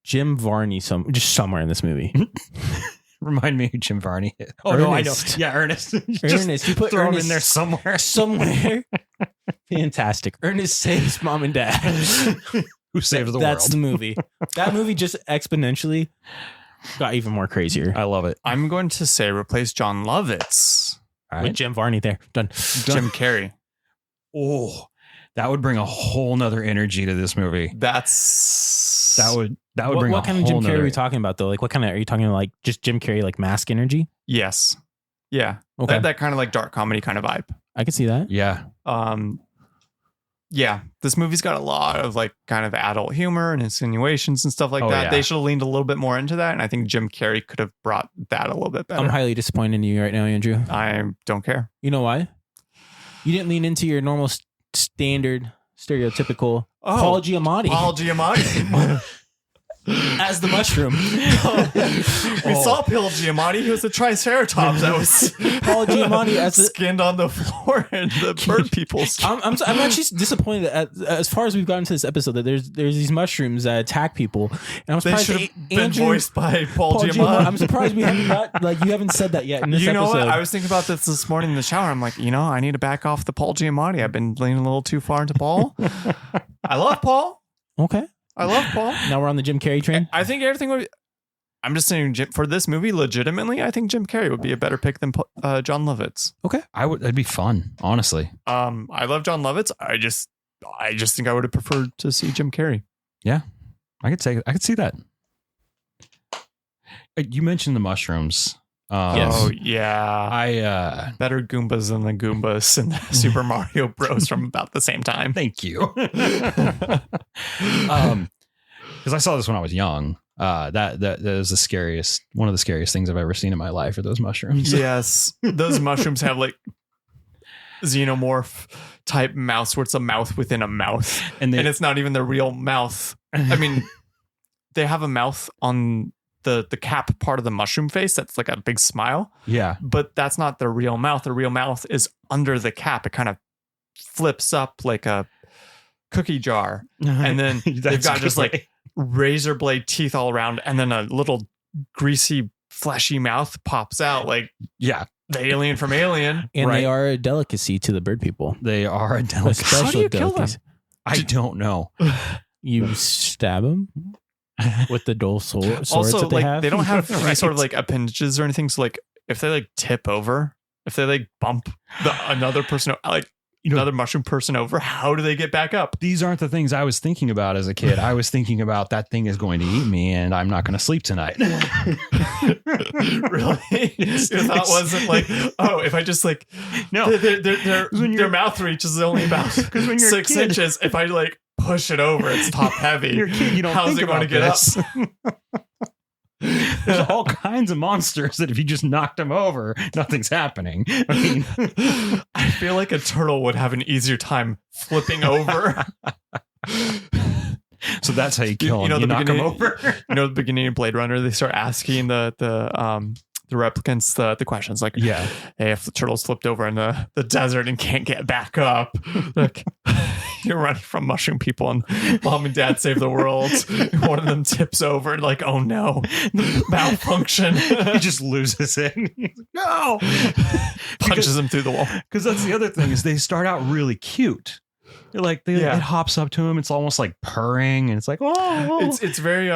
Jim Varney, just somewhere in this movie. Remind me who Jim Varney is. Oh no, I know. Ernest. Yeah, Ernest. Ernest, you put throw him Ernest in there somewhere. somewhere. Fantastic. Ernest saves mom and dad. Who saved the That's world? the movie. That movie just exponentially got even more crazier. I love it. I'm going to say replace John Lovitz. All With right. Jim Varney there. Done. Jim Carrey. Oh, that would bring a whole nother energy to this movie. That That would What, bring what a kind of Jim whole Carrey are nother- we talking about though? Like what kind of are you talking about? Like just Jim Carrey like mask energy? Yes. Yeah. Okay. That kind of like dark comedy kind of vibe. I can see that. Yeah. Yeah, this movie's got a lot of like kind of adult humor and insinuations and stuff like Oh, that. yeah. They should have leaned a little bit more into that, and I think Jim Carrey could have brought that a little bit better. I'm highly disappointed in you right now, Andrew. I don't care. You know why? You didn't lean into your normal standard stereotypical Paul Giamatti Paul Giamatti. as the mushroom. We saw Paul Giamatti. He was a triceratops that was Paul Giamatti as the skinned on the floor and the bird people's. I'm actually disappointed as far as we've gotten to this episode that there's these mushrooms that attack people, and I'm They surprised should that have been Andrew- voiced by Paul Giamatti. Giamatti. I'm surprised we haven't got you haven't said that yet in this You know episode. what? I was thinking about this morning in the shower. I'm like, I need to back off the Paul Giamatti. I've been leaning a little too far into Paul. I love Paul. Okay, I love Paul. now we're on the Jim Carrey train. I think everything would. I'm just saying for this movie, legitimately, I think Jim Carrey would be a better pick than John Lovitz. Okay. That'd be fun, honestly. I love John Lovitz. I just think I would have preferred to see Jim Carrey. I could see that. You mentioned the mushrooms. Yes. Oh yeah, I better Goombas than the Goombas in the Super Mario Bros. From about the same time. thank you. Because I saw this when I was young. That is the scariest, one of the scariest things I've ever seen in my life are those mushrooms. Yes, those mushrooms have like xenomorph type mouths where it's a mouth within a mouth, and it's not even the real mouth. I mean, they have a mouth on the cap part of the mushroom face that's like a big smile, yeah, but that's not the real mouth. The real mouth is under the cap. It kind of flips up like a cookie jar, and then they've got just like razor blade teeth all around, and then a little greasy fleshy mouth pops out like yeah, the alien from Alien. And Right. they are a delicacy to the bird people. they are a A delicacy. How do special you kill them? delicacy. I don't know. You stab them with the dull swords Also, that they like have. they don't have any Right. sort of like appendages or anything. So like if they like tip over, if they like bump another person, like another mushroom person over, how do they get back up? These aren't the things I was thinking about as a kid. I was thinking about that thing is going to eat me and I'm not going to sleep tonight. Really? Your thought wasn't like, oh, if I just like No. their mouth reach is only about 'Cause when you're a 6 kid- inches. If I like push it over, it's top heavy. You're a kid, you don't How's think it going to about get this. up? There's all kinds of monsters that if you just knocked them over, nothing's happening. I mean, I feel like a turtle would have an easier time flipping over. so that's how you kill You know, them. You the knock them beginning- over. You know, the beginning of Blade Runner, they start asking the replicants the questions like, Yeah. hey, if the turtle's flipped over in the desert and can't get back up, like you're running from mushroom people and mom and dad save the world. One of them tips over and like, oh no, malfunction. He just loses it. He's like, no. Punches him through the wall. Because that's the other thing is they start out really cute. They're like, Yeah. it hops up to him. It's almost like purring. And it's like, oh. It's very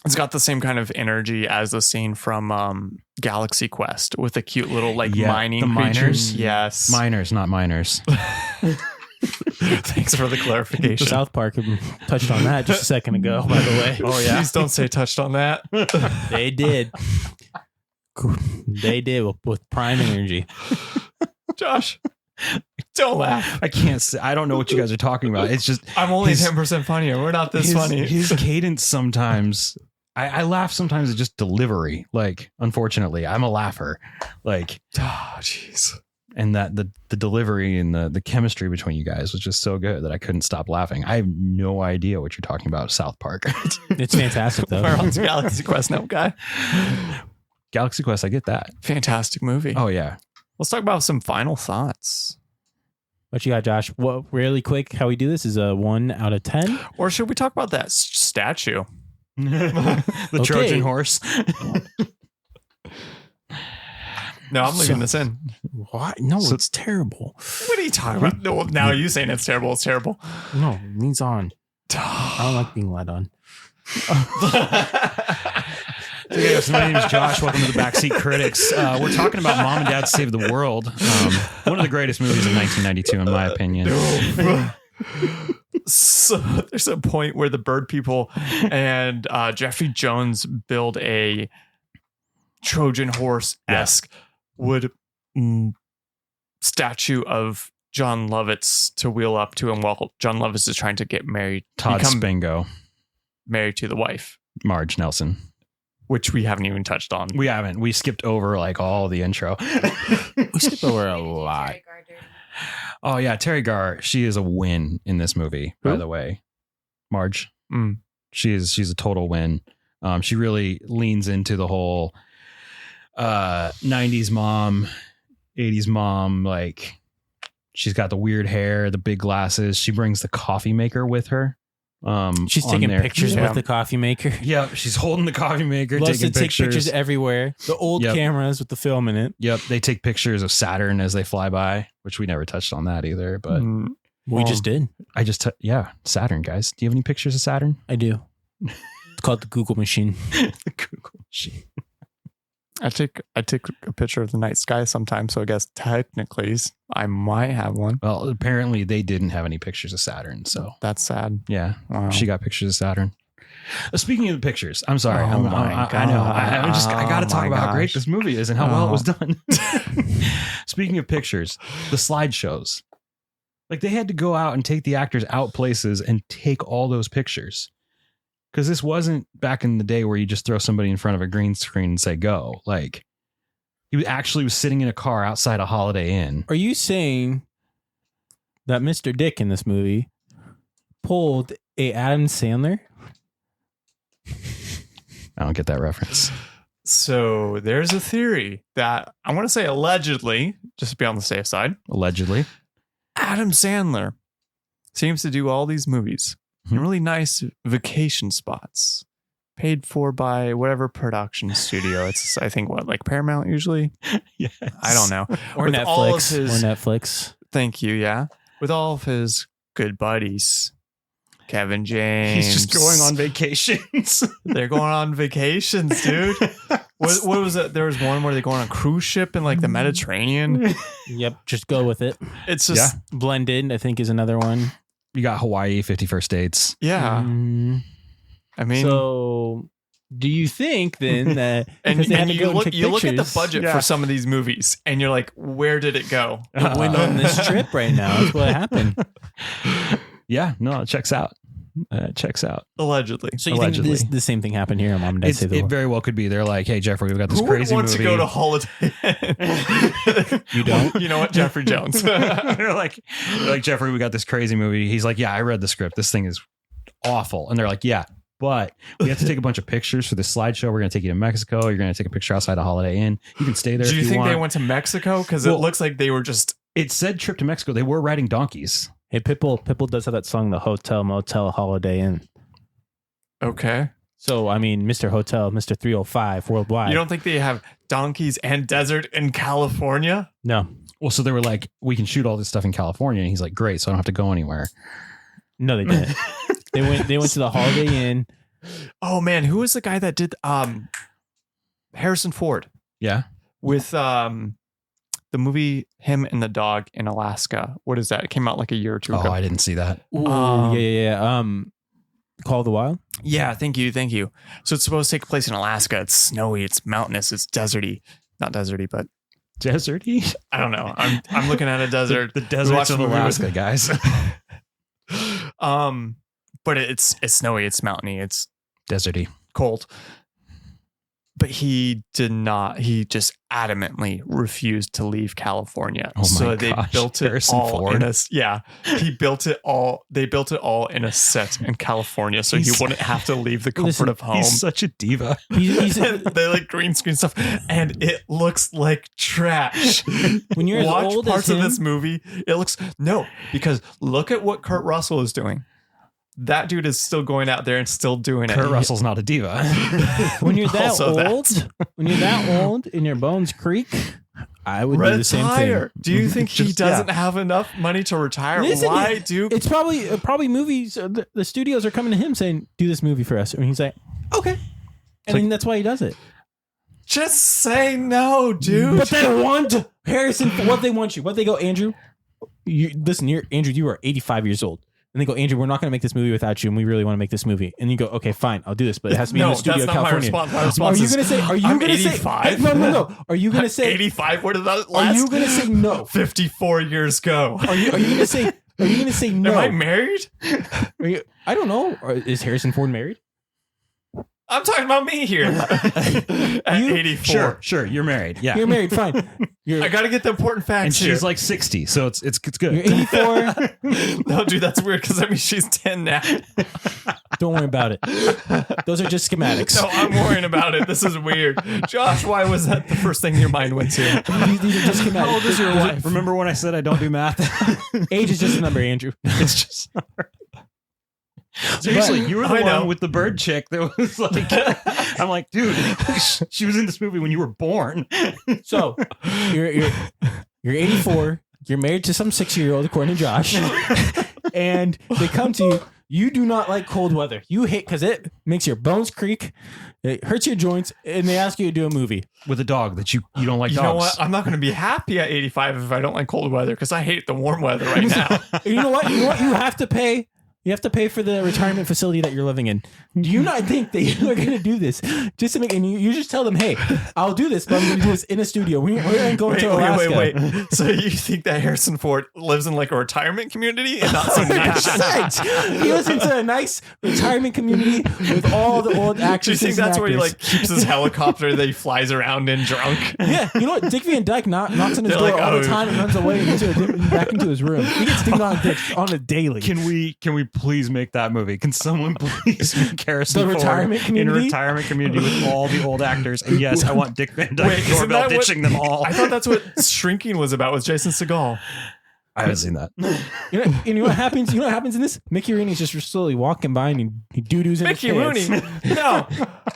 it's got the same kind of energy as the scene from Galaxy Quest with the cute little like Yeah, mining the miners? creatures. Yes. Miners, not miners. Thanks for the clarification. South Park touched on that just a second ago, by the way. Oh yeah. Please don't say touched on that. They did. They did with prime energy. Josh, don't laugh. I can't say, I don't know what you guys are talking about. It's just I'm only His- 10% funnier. We're not this funny. His cadence sometimes, I laugh sometimes at just delivery. Like, unfortunately, I'm a laugher. Like, Oh, jeez. and that the delivery and the chemistry between you guys was just so good that I couldn't stop laughing. I have no idea what you're talking about, South Park. It's fantastic, though. We're on to Galaxy Quest now, guy. Galaxy Quest, I get that. Fantastic movie. Oh yeah. Let's talk about some final thoughts. What you got, Josh? What really quick? How we do this is a 1 out of 10. Or should we talk about that statue? The Okay. Trojan horse. No, I'm leaving this in. What? No, So- it's terrible. What are you talking about? No, now you saying it's terrible. It's terrible. No, it means on. I don't like being led on. So yes, my name is Josh. Welcome to the Backseat Critics. We're talking about Mom and Dad Save the World. One of the greatest movies of 1992, in my opinion. So there's a point where the bird people and Jeffrey Jones build a Trojan horse-esque wood statue of John Lovitz to wheel up to him while John Lovitz is trying to get married, Todd become Spango, married to the wife, Marge Nelson. which we haven't even touched on. We haven't. We skipped over like all the intro. We skip over a lot. Oh yeah, Terry Garr. She is a win in this movie. By Who? the way, Marge. Mm. She's a total win. She really leans into the whole 90s mom, 80s mom. Like she's got the weird hair, the big glasses. She brings the coffee maker with her. She's on taking there. pictures Yeah. with the coffee maker. Yeah, she's holding the coffee maker, Loves taking to take pictures. pictures everywhere. The old Yep. cameras with the film in it. Yep, they take pictures of Saturn as they fly by, which we never touched on that either. But Mm. We just did. I just, Saturn, guys. Do you have any pictures of Saturn? I do. It's called the Google machine. The Google machine. I take a picture of the night sky sometimes, so I guess technically I might have one. Well, apparently they didn't have any pictures of Saturn, so That's sad. yeah, Wow. she got pictures of Saturn. Speaking of the pictures, I'm sorry. Oh my I know. I got to God. talk Oh about how my great gosh. this movie is and how well it Oh. was done. Speaking of pictures, the slideshows. Like they had to go out and take the actors out places and take all those pictures. Because this wasn't back in the day where you just throw somebody in front of a green screen and say go. Like he actually was sitting in a car outside a Holiday Inn. Are you saying that Mr. Dick in this movie pulled a Adam Sandler? I don't get that reference. So there's a theory that I want to say allegedly, just to be on the safe side, Allegedly. Adam Sandler seems to do all these movies in really nice vacation spots, paid for by whatever production studio. It's, I think, what, like Paramount usually? Yes. I don't know. Or With all of Netflix. his- Or Netflix. Thank you. Yeah. With all of his good buddies, Kevin James. He's just going on vacations. They're going on vacations, dude. What was it? There was one where they go on a cruise ship in like the Mediterranean. Yep, just go with it. It's just, Blended, I think, is another one. You got Hawaii, 51st Dates. yeah. Mm. I mean, So, do you think then that and, because they had and to you go and look take you look at the pictures, budget for some of these movies, and you're like, where did it go? it went on this trip right now? That's what happened. Yeah, no, it checks out. Checks out. Allegedly. So you Allegedly. think the same thing happened here? Mom and Dad say the It very well could be. They're like, hey, Jeffrey, we've got this Who crazy wants movie. to go to Holiday Inn? You don't? You know what? Jeffrey Jones. they're like, Jeffrey, we got this crazy movie. He's like, yeah, I read the script. This thing is awful. And they're like, yeah, but we have to take a bunch of pictures for this slideshow. We're going to take you to Mexico. You're going to take a picture outside a Holiday Inn. You can stay there Do if you you think want. they went to Mexico? Because it Well- looks like they were just. It said trip to Mexico. They were riding donkeys. Hey, Pitbull does have that song, The Hotel Motel Holiday Inn. Okay. So, I mean, Mr. Hotel, Mr. 305 worldwide. You don't think they have donkeys and desert in California? No. Well, so they were like, we can shoot all this stuff in California. And he's like, great. So I don't have to go anywhere. No, they didn't. They went to the Holiday Inn. Oh man, who was the guy that did Harrison Ford Yeah. with the movie Him and the Dog in Alaska? What is that? It came out like a year or two Oh, ago. I didn't see that. Ooh, Um, yeah. Call of the Wild? Yeah, thank you. So it's supposed to take place in Alaska. It's snowy, it's mountainous, it's deserty. Not deserty, but Deserty? I don't know. I'm looking at a desert. The We deserts watched of the movie with- Alaska, guys. But it's snowy, it's mountainy, it's Deserty. cold. But he just adamantly refused to leave California. Oh my so they gosh, built it Harrison all Ford. in a they built it all in a set in California so he He's- wouldn't have to leave the comfort Listen, of home. He's such a diva. He's, They like green screen stuff and it looks like trash. when you're as Watch old parts as of him, this movie. It looks because look at what Kurt Russell is doing. That dude is still going out there and still doing Kurt it. Russell's not a diva. when you're that Also that. old, and your bones creak, I would do the same Retire. thing. Do you think he Just- doesn't have enough money to retire? Listen, Why do It's probably movies. The studios are coming to him saying, "Do this movie for us," and he's like, "Okay," and then that's why he does it. just say no, dude? But they want Harrison. What they want you? What they go, Andrew? Listen, Andrew. You are 85 years old. And they go, Andrew, we're not going to make this movie without you, and we really want to make this movie. And you go, okay, fine, I'll do this, but it has to be in No, the studio that's not my California. response. My Are response you is, going to say? Are you I'm going to say? 85. No. Are you going to say? 85? Where did that Are last? you going to say no? 54 years go. Are you going to say? Are you going to say no? Am I married? I don't know. Is Harrison Ford married? I'm talking about me here. At You- 84. Sure. You're married. Yeah. You're married. Fine. I got to get the important facts and here. she's like 60, so it's good. You're 84. No, dude, that's weird because that means she's 10 now. Don't worry about it. Those are just schematics. No, I'm worrying about it. This is weird. Josh, why was that the first thing your mind went to? These are just schematics. How old is your wife? Remember when I said I don't do math? Age is just a number, Andrew. It's just seriously. You were the I know. one with the bird chick that was like, I'm like, dude, she was in this movie when you were born. So you're 84. You're married to some 6-year-old, according to Josh, and they come to you. You do not like cold weather. You hate because it makes your bones creak, it hurts your joints, and they ask you to do a movie. With a dog that you don't like You dogs. know what? I'm not going to be happy at 85 if I don't like cold weather because I hate the warm weather right now. And you know what? You have to pay. You have to pay for the retirement facility that you're living in. Do you not think that you are going to do this just to make? And you just tell them, "Hey, I'll do this, but I'm going to do this in a studio. We ain't going to Alaska." Wait. So you think that Harrison Ford lives in like a retirement community and not some nice? 100%. He lives into a nice retirement community with all the old Do you actors. think that's where he like keeps his helicopter that he flies around in drunk? Yeah, you know what? Dick Van Dyke knocks on his They're door like, all "Oh." the time and runs away back into his room. He gets dinged on a daily. Can we please make that movie? Can someone please make Harrison The Ford retirement community? in retirement community with all the old actors? And yes, I want Dick Van Dyke Wait, and isn't Doorbell that what- ditching them all. I thought that's what Shrinking was about with Jason Segel. I haven't seen that. You know what happens? You know what happens in this? Mickey Rooney's just slowly walking by and he doo-doos in Mickey his Rooney. pants. No.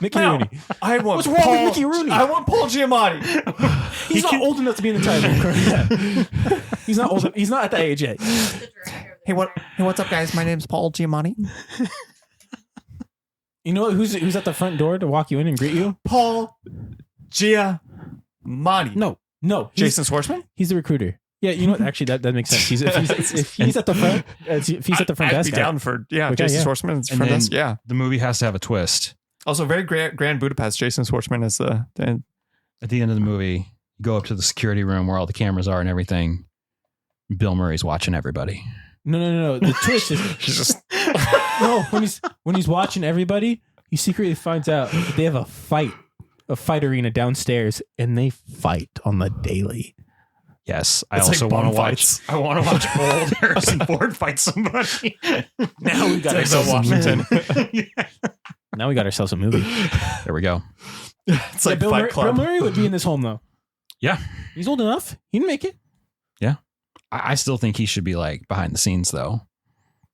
Mickey No. Rooney. I want What's wrong with Mickey Rooney? I want Paul Giamatti. He's not old enough to be in the title. He's not old. He's not at that age yet. Hey, what's up, guys? My name's Paul Giamatti. You know who's at the front door to walk you in and greet you? Paul Giamatti. No. He's, Jason Schwartzman? He's the recruiter. Yeah, you know what? Actually, that makes sense. If he's at the front, if he's at the front I'd desk, be down for Okay, Jason yeah. Schwartzman's And front then- desk. Yeah. The movie has to have a twist. Also, very Grand Budapest. Jason Schwartzman is the At the end of the movie, you go up to the security room where all the cameras are and everything. Bill Murray's watching everybody. No. The twist is he's just no. When he's watching everybody, he secretly finds out that they have a fight arena downstairs, and they fight on the daily. Yes, I It's also like want to bum watch. fights. I want to watch old Harrison Ford fight somebody. Now we got Denzel ourselves a Washington. movie. Now we got ourselves a movie. There we go. It's like Bill Fight Murray, Club. Bill Murray would be in this home though. Yeah. He's old enough. He'd make it. I still think he should be like behind the scenes though.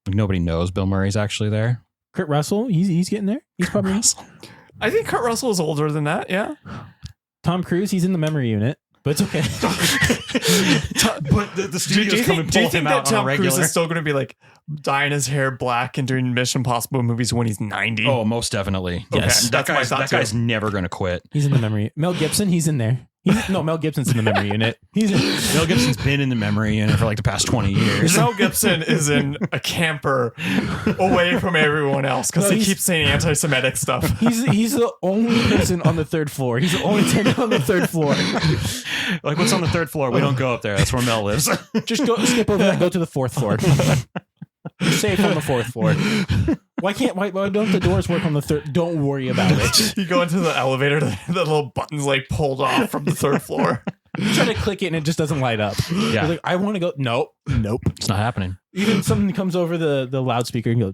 Like nobody knows Bill Murray's actually there. Kurt Russell, he's getting there. He's probably I think Kurt Russell is older than that. Yeah. Tom Cruise. He's in the memory unit, but it's okay. But the Do you studios come and think pull him that out on a Tom Cruise regular. is still going to be like dyeing his hair black and doing Mission Impossible movies when he's 90? Oh, most definitely. Yes. that That's my guy's, thought that too. guy's never going to quit. He's in the memory. Mel Gibson. He's in there. Mel Gibson's in the memory unit. He's in. Mel Gibson's been in the memory unit for like the past 20 years. Mel Gibson is in a camper away from everyone else because No, he he's- keeps saying anti-Semitic stuff. He's the only person on the third floor. He's the only tenant on the third floor. Like, what's on the third floor? We don't go up there. That's where Mel lives. Just skip over that and go to the fourth floor. You're safe on the fourth floor. Why don't the doors work on the third? Don't worry about it. You go into the elevator, the little button's like pulled off from the third floor. You try to click it and it just doesn't light up. Yeah. You're like, I want to go. Nope. It's not happening. Even something comes over the loudspeaker and goes,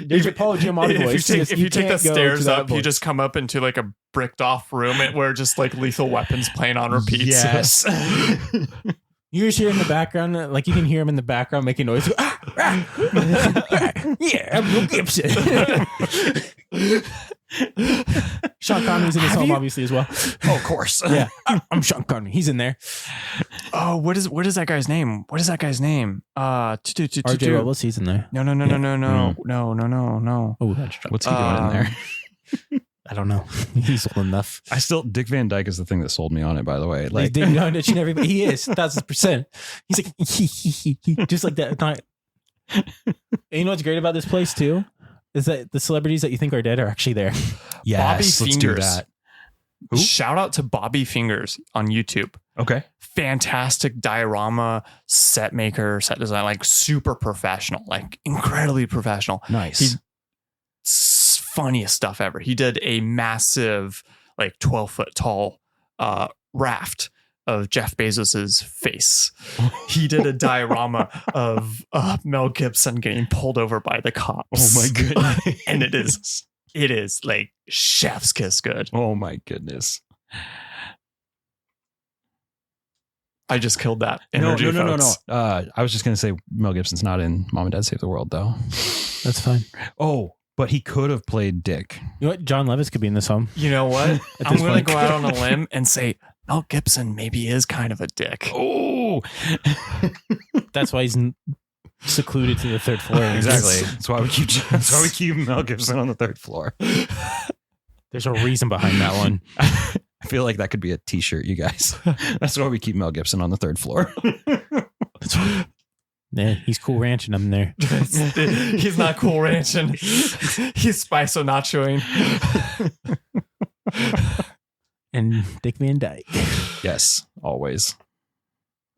there's a Paul Giamatti voice. If you take the can't go stairs to that up, you voice. just come up into like a bricked off room where just like Lethal Weapons playing on repeat. Yes. You just hear in the background, like you can hear him in the background making noise. Yeah, I'm Mel Gibson. Sean Connery's in his home, obviously, as well. Oh, of course. Yeah, I'm Sean Connery. He's in there. Oh, what is that guy's name? What is that guy's name? RJ Willis, he's in there. No. Oh, that's What's he doing in there? I don't know. He's old enough. Dick Van Dyke is the thing that sold me on it, by the way. Like, Like, he's digging on each and everybody. He is 1,000%. He's like, just like that. And you know what's great about this place too? Is that the celebrities that you think are dead are actually there. yes, Bobby let's do Fingers. that. Who? Shout out to Bobby Fingers on YouTube. Okay. Fantastic diorama set maker, set design, like super professional, like incredibly professional. Nice. Funniest stuff ever. He did a massive, like 12-foot tall raft of Jeff Bezos's face. He did a diorama of Mel Gibson getting pulled over by the cops. Oh my goodness. And it is like chef's kiss good. Oh my goodness. I just killed that No. energy. folks. I was just going to say Mel Gibson's not in Mom and Dad Save the World, though. That's fine. Oh, but he could have played Dick. You know what? John Levis could be in this home. You know what? I'm this going to point. go out on a limb and say Mel Gibson maybe is kind of a dick. Oh, That's why he's secluded to the third floor. exactly. That's why we keep Mel Gibson on the third floor. There's a reason behind that one. I feel like that could be a T-shirt, you guys. That's why we keep Mel Gibson on the third floor. Yeah, he's cool ranching them there. He's not Cool Ranching. He's Spice Nachoing. And Dick Van Dyke. Yes, always.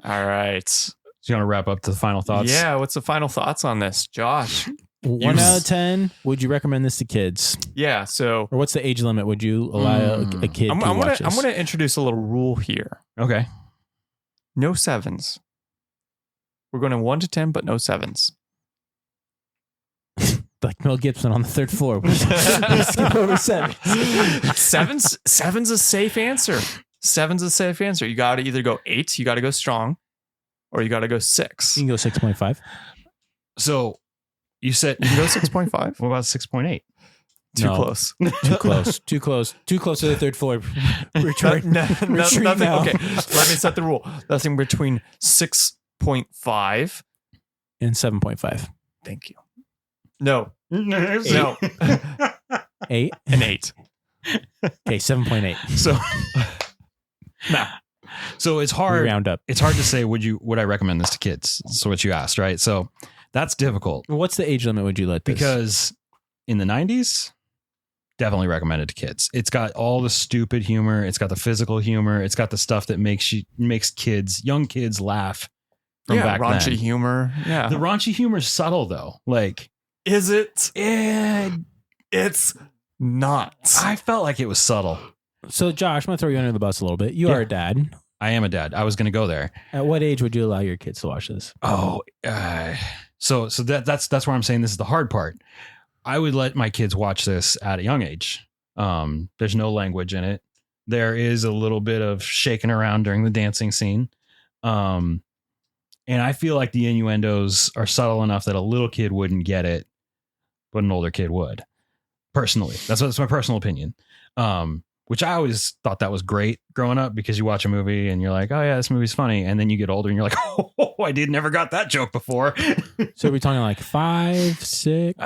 All right. So you want to wrap up the final thoughts? Yeah. What's the final thoughts on this, Josh? 1 out of 10. Would you recommend this to kids? Yeah. So Or what's the age limit? Would you allow a kid I'm to gonna watch this? introduce a little rule here. Okay. No 7s. We're going to 1 to 10, but no 7s. Like Mel Gibson on the third floor. We skip over 7. Seven's a safe answer. 7's a safe answer. You got to either go 8, you got to go strong, or you got to go 6. You can go 6.5. So you said You can go 6.5. what about 6.8? Too No. close. Too close. Too close. Too close to the third floor. Retreat. Nothing. now. Okay, let me set the rule. Nothing between 6.5. And 7.5. Thank you. No, No. 8. an 8. Okay, 7.8. So No. so it's We hard. round up. It's hard to say would I recommend this to kids? So what you asked, right? So that's difficult What's the age limit would you let this? because in the 90s, definitely recommend it to kids. It's got all the stupid humor, it's got the physical humor, it's got the stuff that makes young kids laugh from back raunchy then. humor. Yeah. The raunchy humor is subtle though. Like Is it? it, It's not. I felt like it was subtle. So, Josh, I'm going to throw you under the bus a little bit. You Yeah. are a dad. I am a dad. I was going to go there. At what age would you allow your kids to watch this? Oh, so that's where I'm saying this is the hard part. I would let my kids watch this at a young age. There's no language in it. There is a little bit of shaking around during the dancing scene. And I feel like the innuendos are subtle enough that a little kid wouldn't get it, but an older kid would. Personally, that's my personal opinion. Which I always thought that was great growing up because you watch a movie and you're like, oh yeah, this movie's funny. And then you get older and you're like, oh, I never got that joke before. So, are we talking like 5, 6,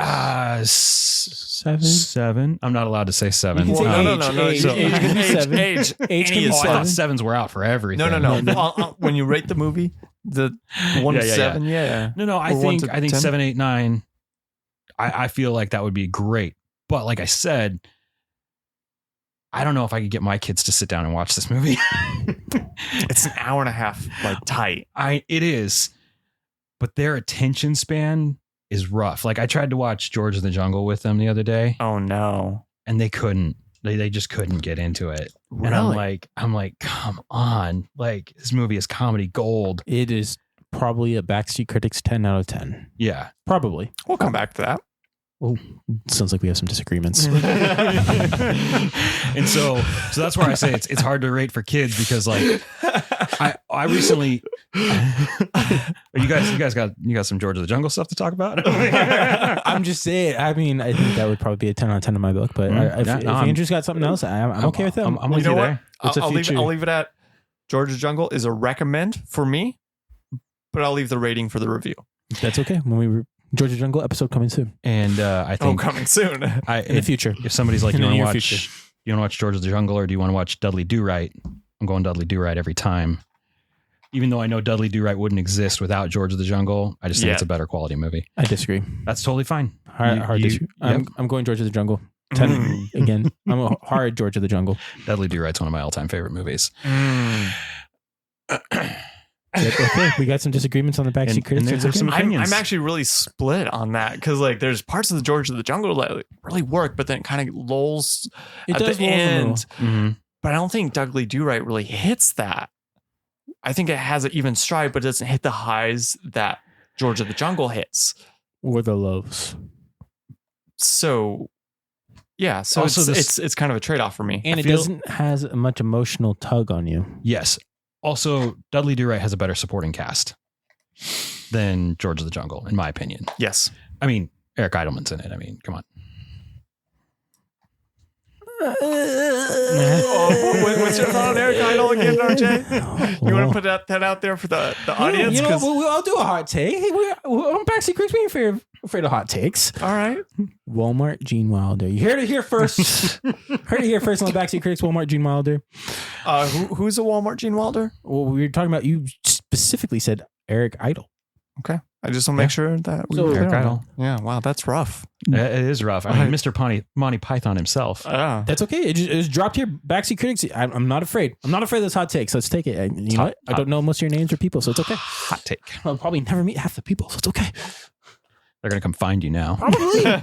7? 7. I'm not allowed to say 7. You can say no. age, So- age can be 7. Age. Age can any be is I fine. thought 7s were out for everything. No. When you rate the movie, the 1 to Yeah. 7, yeah. No, I Or 1 think to 10? 7, 8, 9. I feel like that would be great. But like I said, I don't know if I could get my kids to sit down and watch this movie. It's an hour and a half, like tight. It is, but their attention span is rough. Like I tried to watch George of the Jungle with them the other day, Oh no. and they couldn't. They just couldn't get into it. And I'm like, come on! Like this movie is comedy gold. It is probably a Backstreet Critics 10 out of 10. Yeah. Probably. We'll come back to that. Oh, sounds like we have some disagreements. And so that's where I say it's hard to rate for kids because like I recently you guys got some George of the Jungle stuff to talk about. I'm just saying. I mean, I think that would probably be a 10 out of 10 in my book. But if Andrew's got something else, I'm okay with that. I'm with you there. It's a I'll future- leave it at Georgia Jungle is a recommend for me, but I'll leave the rating for the review. That's okay. When Georgia Jungle episode coming soon And I think coming soon. in the future. if somebody's like, In you the want to near watch future. George of the Jungle or do you want to watch Dudley Do Right? I'm going Dudley Do Right every time. Even though I know Dudley Do Right wouldn't exist without George of the Jungle, I just think Yeah. it's a better quality movie. I disagree. That's totally fine. Hard You- disagree. yep. I'm going Georgia the Jungle. 10 Mm. again. I'm a hard Georgia the Jungle. Dudley Do Right's one of my all-time favorite movies. Yep, okay, we got some disagreements on the Backstreet And Critics. there's It's some okay. opinions. I'm actually really split on that because like there's parts of the George of the Jungle that really work, but then it kind of lulls It at does the lull in the middle. end. Mm-hmm. But I don't think Dudley Do Right really hits that. I think it has an even stride, but it doesn't hit the highs that George of the Jungle hits. Or the lows. So yeah, so Also, it's kind of a trade off for me. And I it feel- doesn't has a much emotional tug on you. Yes. Also, Dudley Do Right has a better supporting cast than George of the Jungle, in my opinion. Yes. I mean, Eric Idleman's in it. I mean, come on. What's your thought on Eric Idle again, RJ? You want to put that out there for the audience? You know, 'Cause- I'll do a hot take. Hey, I'm Backstreet Critics. We ain't afraid of hot takes. all right. Walmart, Gene Wilder. You heard it here first. Heard it here first on the Backstreet Critics. Walmart, Gene Wilder. Who's a Walmart Gene Wilder? Well, we were talking about. You specifically said Eric Idle. Okay. I just want to make sure that we So- were clear Eric on Idle. that. Yeah, wow, that's rough. It is rough. I mean, Mr. Monty Python himself. That's okay. It just dropped here. Backseat critics. I'm not afraid. I'm not afraid of this hot take. So let's take it. You know what? I don't know most of your names or people, so it's okay. Hot take. I'll probably never meet half the people, so it's okay. They're gonna come find you now. Probably. They're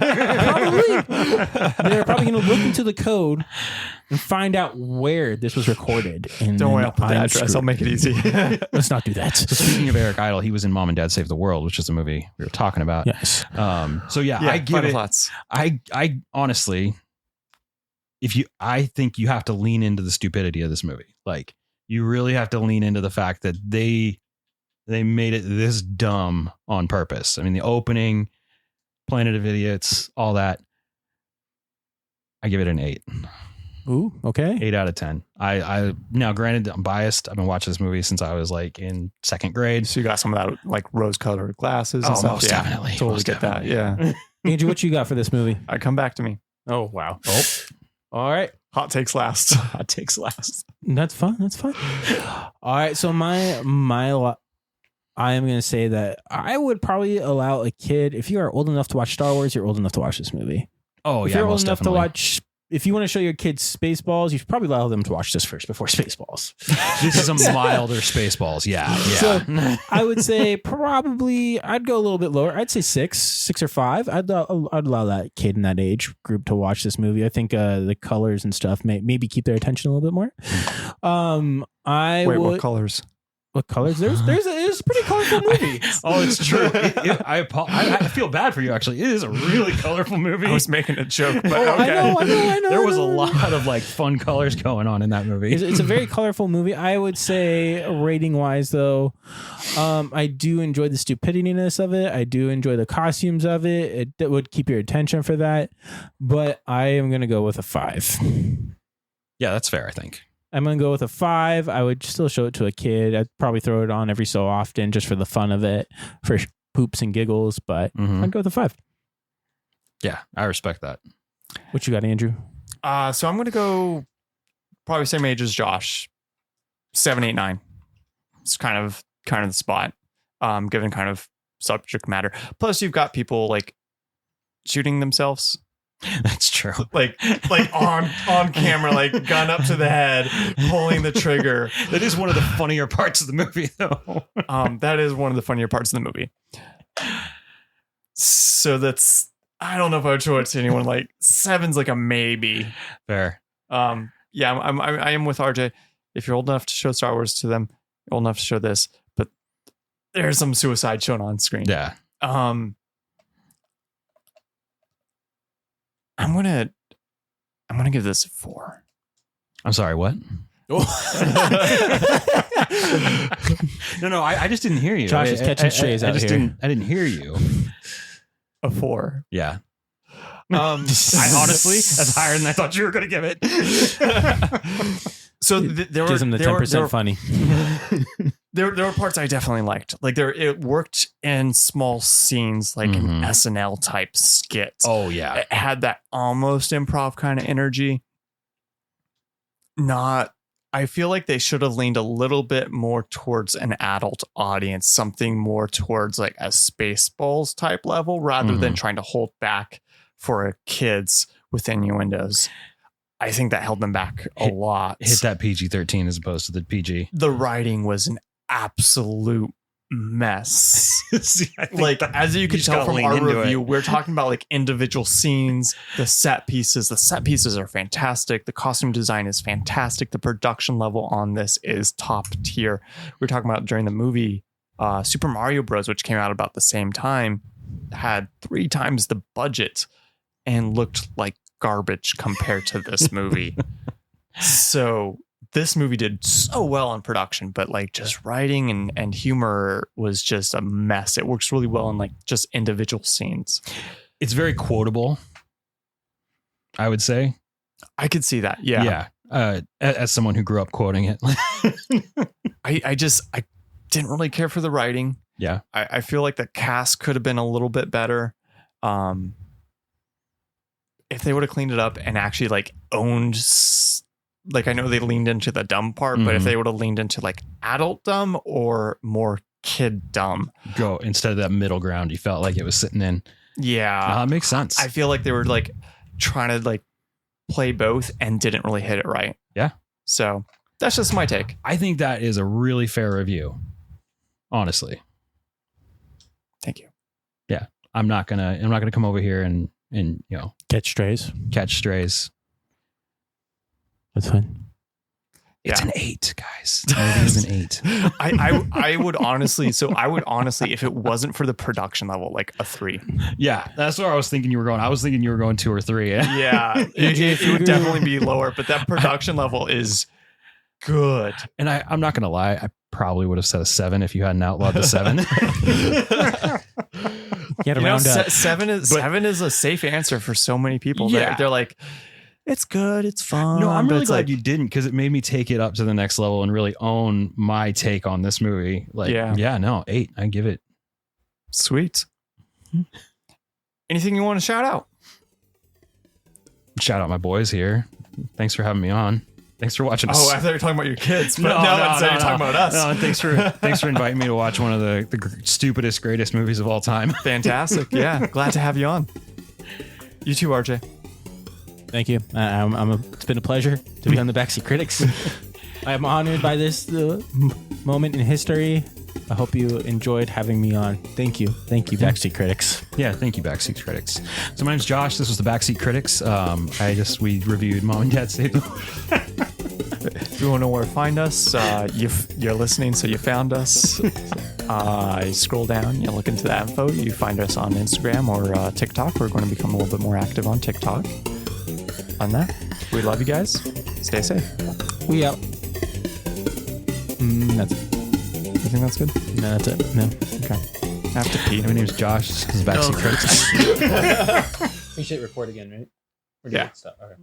probably going to look into the code and find out where this was recorded. And Don't worry, I'll put the I'm address. I'll screwed. make it easy. Let's not do that. So speaking of Eric Idle, he was in Mom and Dad Save the World, which is a movie we were talking about. Yes. So yeah, Yeah, I give final it. thoughts. I honestly, I think you have to lean into the stupidity of this movie. Like, you really have to lean into the fact that they made it this dumb on purpose. I mean, the opening, Planet of Idiots, all that. I give it an 8. Ooh, okay. 8 out of 10. I now, granted, I'm biased. I've been watching this movie since I was like in 2nd grade. So you got some of that like rose-colored glasses and Oh, stuff. most Yeah, definitely. totally Most get definitely. that. Yeah, Andrew, what you got for this movie? come back to me. Oh, wow. Oh. All right. Hot takes last. Hot takes last. That's fun. That's fun. All right. So I am going to say that I would probably allow a kid, if you are old enough to watch Star Wars, you're old enough to watch this movie. Oh, If yeah, you're old most enough definitely. to watch, if you want to show your kids Spaceballs, you should probably allow them to watch this first before Spaceballs. This is some milder Spaceballs. Yeah. Yeah. I would say probably I'd go a little bit lower. I'd say 6 or 5. I'd allow that kid in that age group to watch this movie. I think the colors and stuff maybe keep their attention a little bit more. I Wait, would. what colors? What colors? It's a pretty colorful movie. Oh, it's true. I feel bad for you, actually. It is a really colorful movie. I was making a joke, but Oh, okay. I know. There was a I know. lot of like fun colors going on in that movie. It's a very colorful movie. I would say rating wise though, I do enjoy the stupidiness of it. I do enjoy the costumes of it. It would keep your attention for that. But I am going to go with a 5. Yeah, that's fair, I think. I'm going to go with a 5. I would still show it to a kid. I'd probably throw it on every so often just for the fun of it, for poops and giggles. But Mhm. I'd go with a 5. Yeah, I respect that. What you got, Andrew? So I'm gonna go probably same age as Josh, 7, 8, 9. It's kind of the spot, given kind of subject matter. Plus, you've got people like shooting themselves, That's true. like on camera, like gun up to the head, pulling the trigger. That is one of the funnier parts of the movie, though. That is one of the funnier parts of the movie. So that's, I don't know if I would show it to anyone. Like 7's like a maybe. Fair. Yeah, I am with RJ. If you're old enough to show Star Wars to them, you're old enough to show this, but there's some suicide shown on screen. Yeah. I'm gonna give this a 4. I'm sorry, what? No, I just didn't hear you. Josh is catching strays out here. I didn't hear you. A 4. Yeah. I I honestly, that's higher than I thought you were going to give it. So there were Gives him the 10% funny. there were parts I definitely liked. Like it worked in small scenes, like an Mhm. SNL type skit. Oh, yeah. It had that almost improv kind of energy. I feel like they should have leaned a little bit more towards an adult audience, something more towards like a Spaceballs type level, rather than trying to hold back for kids with innuendos. I think that held them back a lot. Hit that PG-13 as opposed to the PG. The writing was an absolute mess. See, I think Like, that- as you could just tell gotta from lean our into it. review, we're talking about like individual scenes, the set pieces. The set pieces are fantastic. The costume design is fantastic. The production level on this is top tier. We were talking about during the movie, Super Mario Bros., which came out about the same time, had 3 times the budget and looked like garbage compared to this movie. So this movie did so well in production, but like just writing and humor was just a mess. It works really well in like just individual scenes. It's very quotable, I would say. I could see that. Yeah. As someone who grew up quoting it. I didn't really care for the writing. Yeah. I feel like the cast could have been a little bit better. If they would have cleaned it up and actually like owned, like I know they leaned into the dumb part, but if Mhm. they would have leaned into like adult dumb or more kid dumb. Go instead of that middle ground you felt like it was sitting in. Yeah. It makes sense. I feel like they were like trying to like play both and didn't really hit it right. Yeah. So that's just my take. I think that is a really fair review. Honestly. Thank you. I'm not gonna come over here and Catch strays. catch strays. That's fine. It's Yeah. an 8, guys. The movie is an 8. I would honestly, if it wasn't for the production level, like a 3. Yeah, that's where I was thinking you were going. I was thinking you were going 2 or 3. Yeah. It would definitely be lower, but that production level is good. And I'm not gonna lie, I probably would have said a 7 if you hadn't outlawed the 7. Get You know, around up. 7 is a safe answer for so many people. Yeah. They're like, it's good, it's fun. No, I'm but really it's glad like, you didn't, because it made me take it up to the next level and really own my take on this movie. Like, no, 8. I give it. sweet. Anything you want to shout out? Shout out my boys here. Thanks for having me on. Thanks for watching us. Oh, I thought you were talking about your kids. But No, no, no, you're talking about us. No, thanks for inviting me to watch one of the stupidest, greatest movies of all time. Fantastic. Yeah. Glad to have you on. You too, RJ. Thank you. It's been a pleasure to be on the Backseat Critics. I am honored by this moment in history. I hope you enjoyed having me on. Thank you. Thank you, Backseat Critics. Yeah, thank you, Backseat Critics. So my name's Josh. This was the Backseat Critics. We reviewed Mom and Dad Saved the If you want to know where to find us, you're listening, so you found us. You scroll down, you look into the info. You find us on Instagram or TikTok. We're going to become a little bit more active on TikTok. On that, we love you guys. Stay safe. We out. That's it. You think that's good? No, that's it. No. Okay. I have to pee. My name's Josh. This is Backseat Critics. We should record again, right? Yeah. Okay.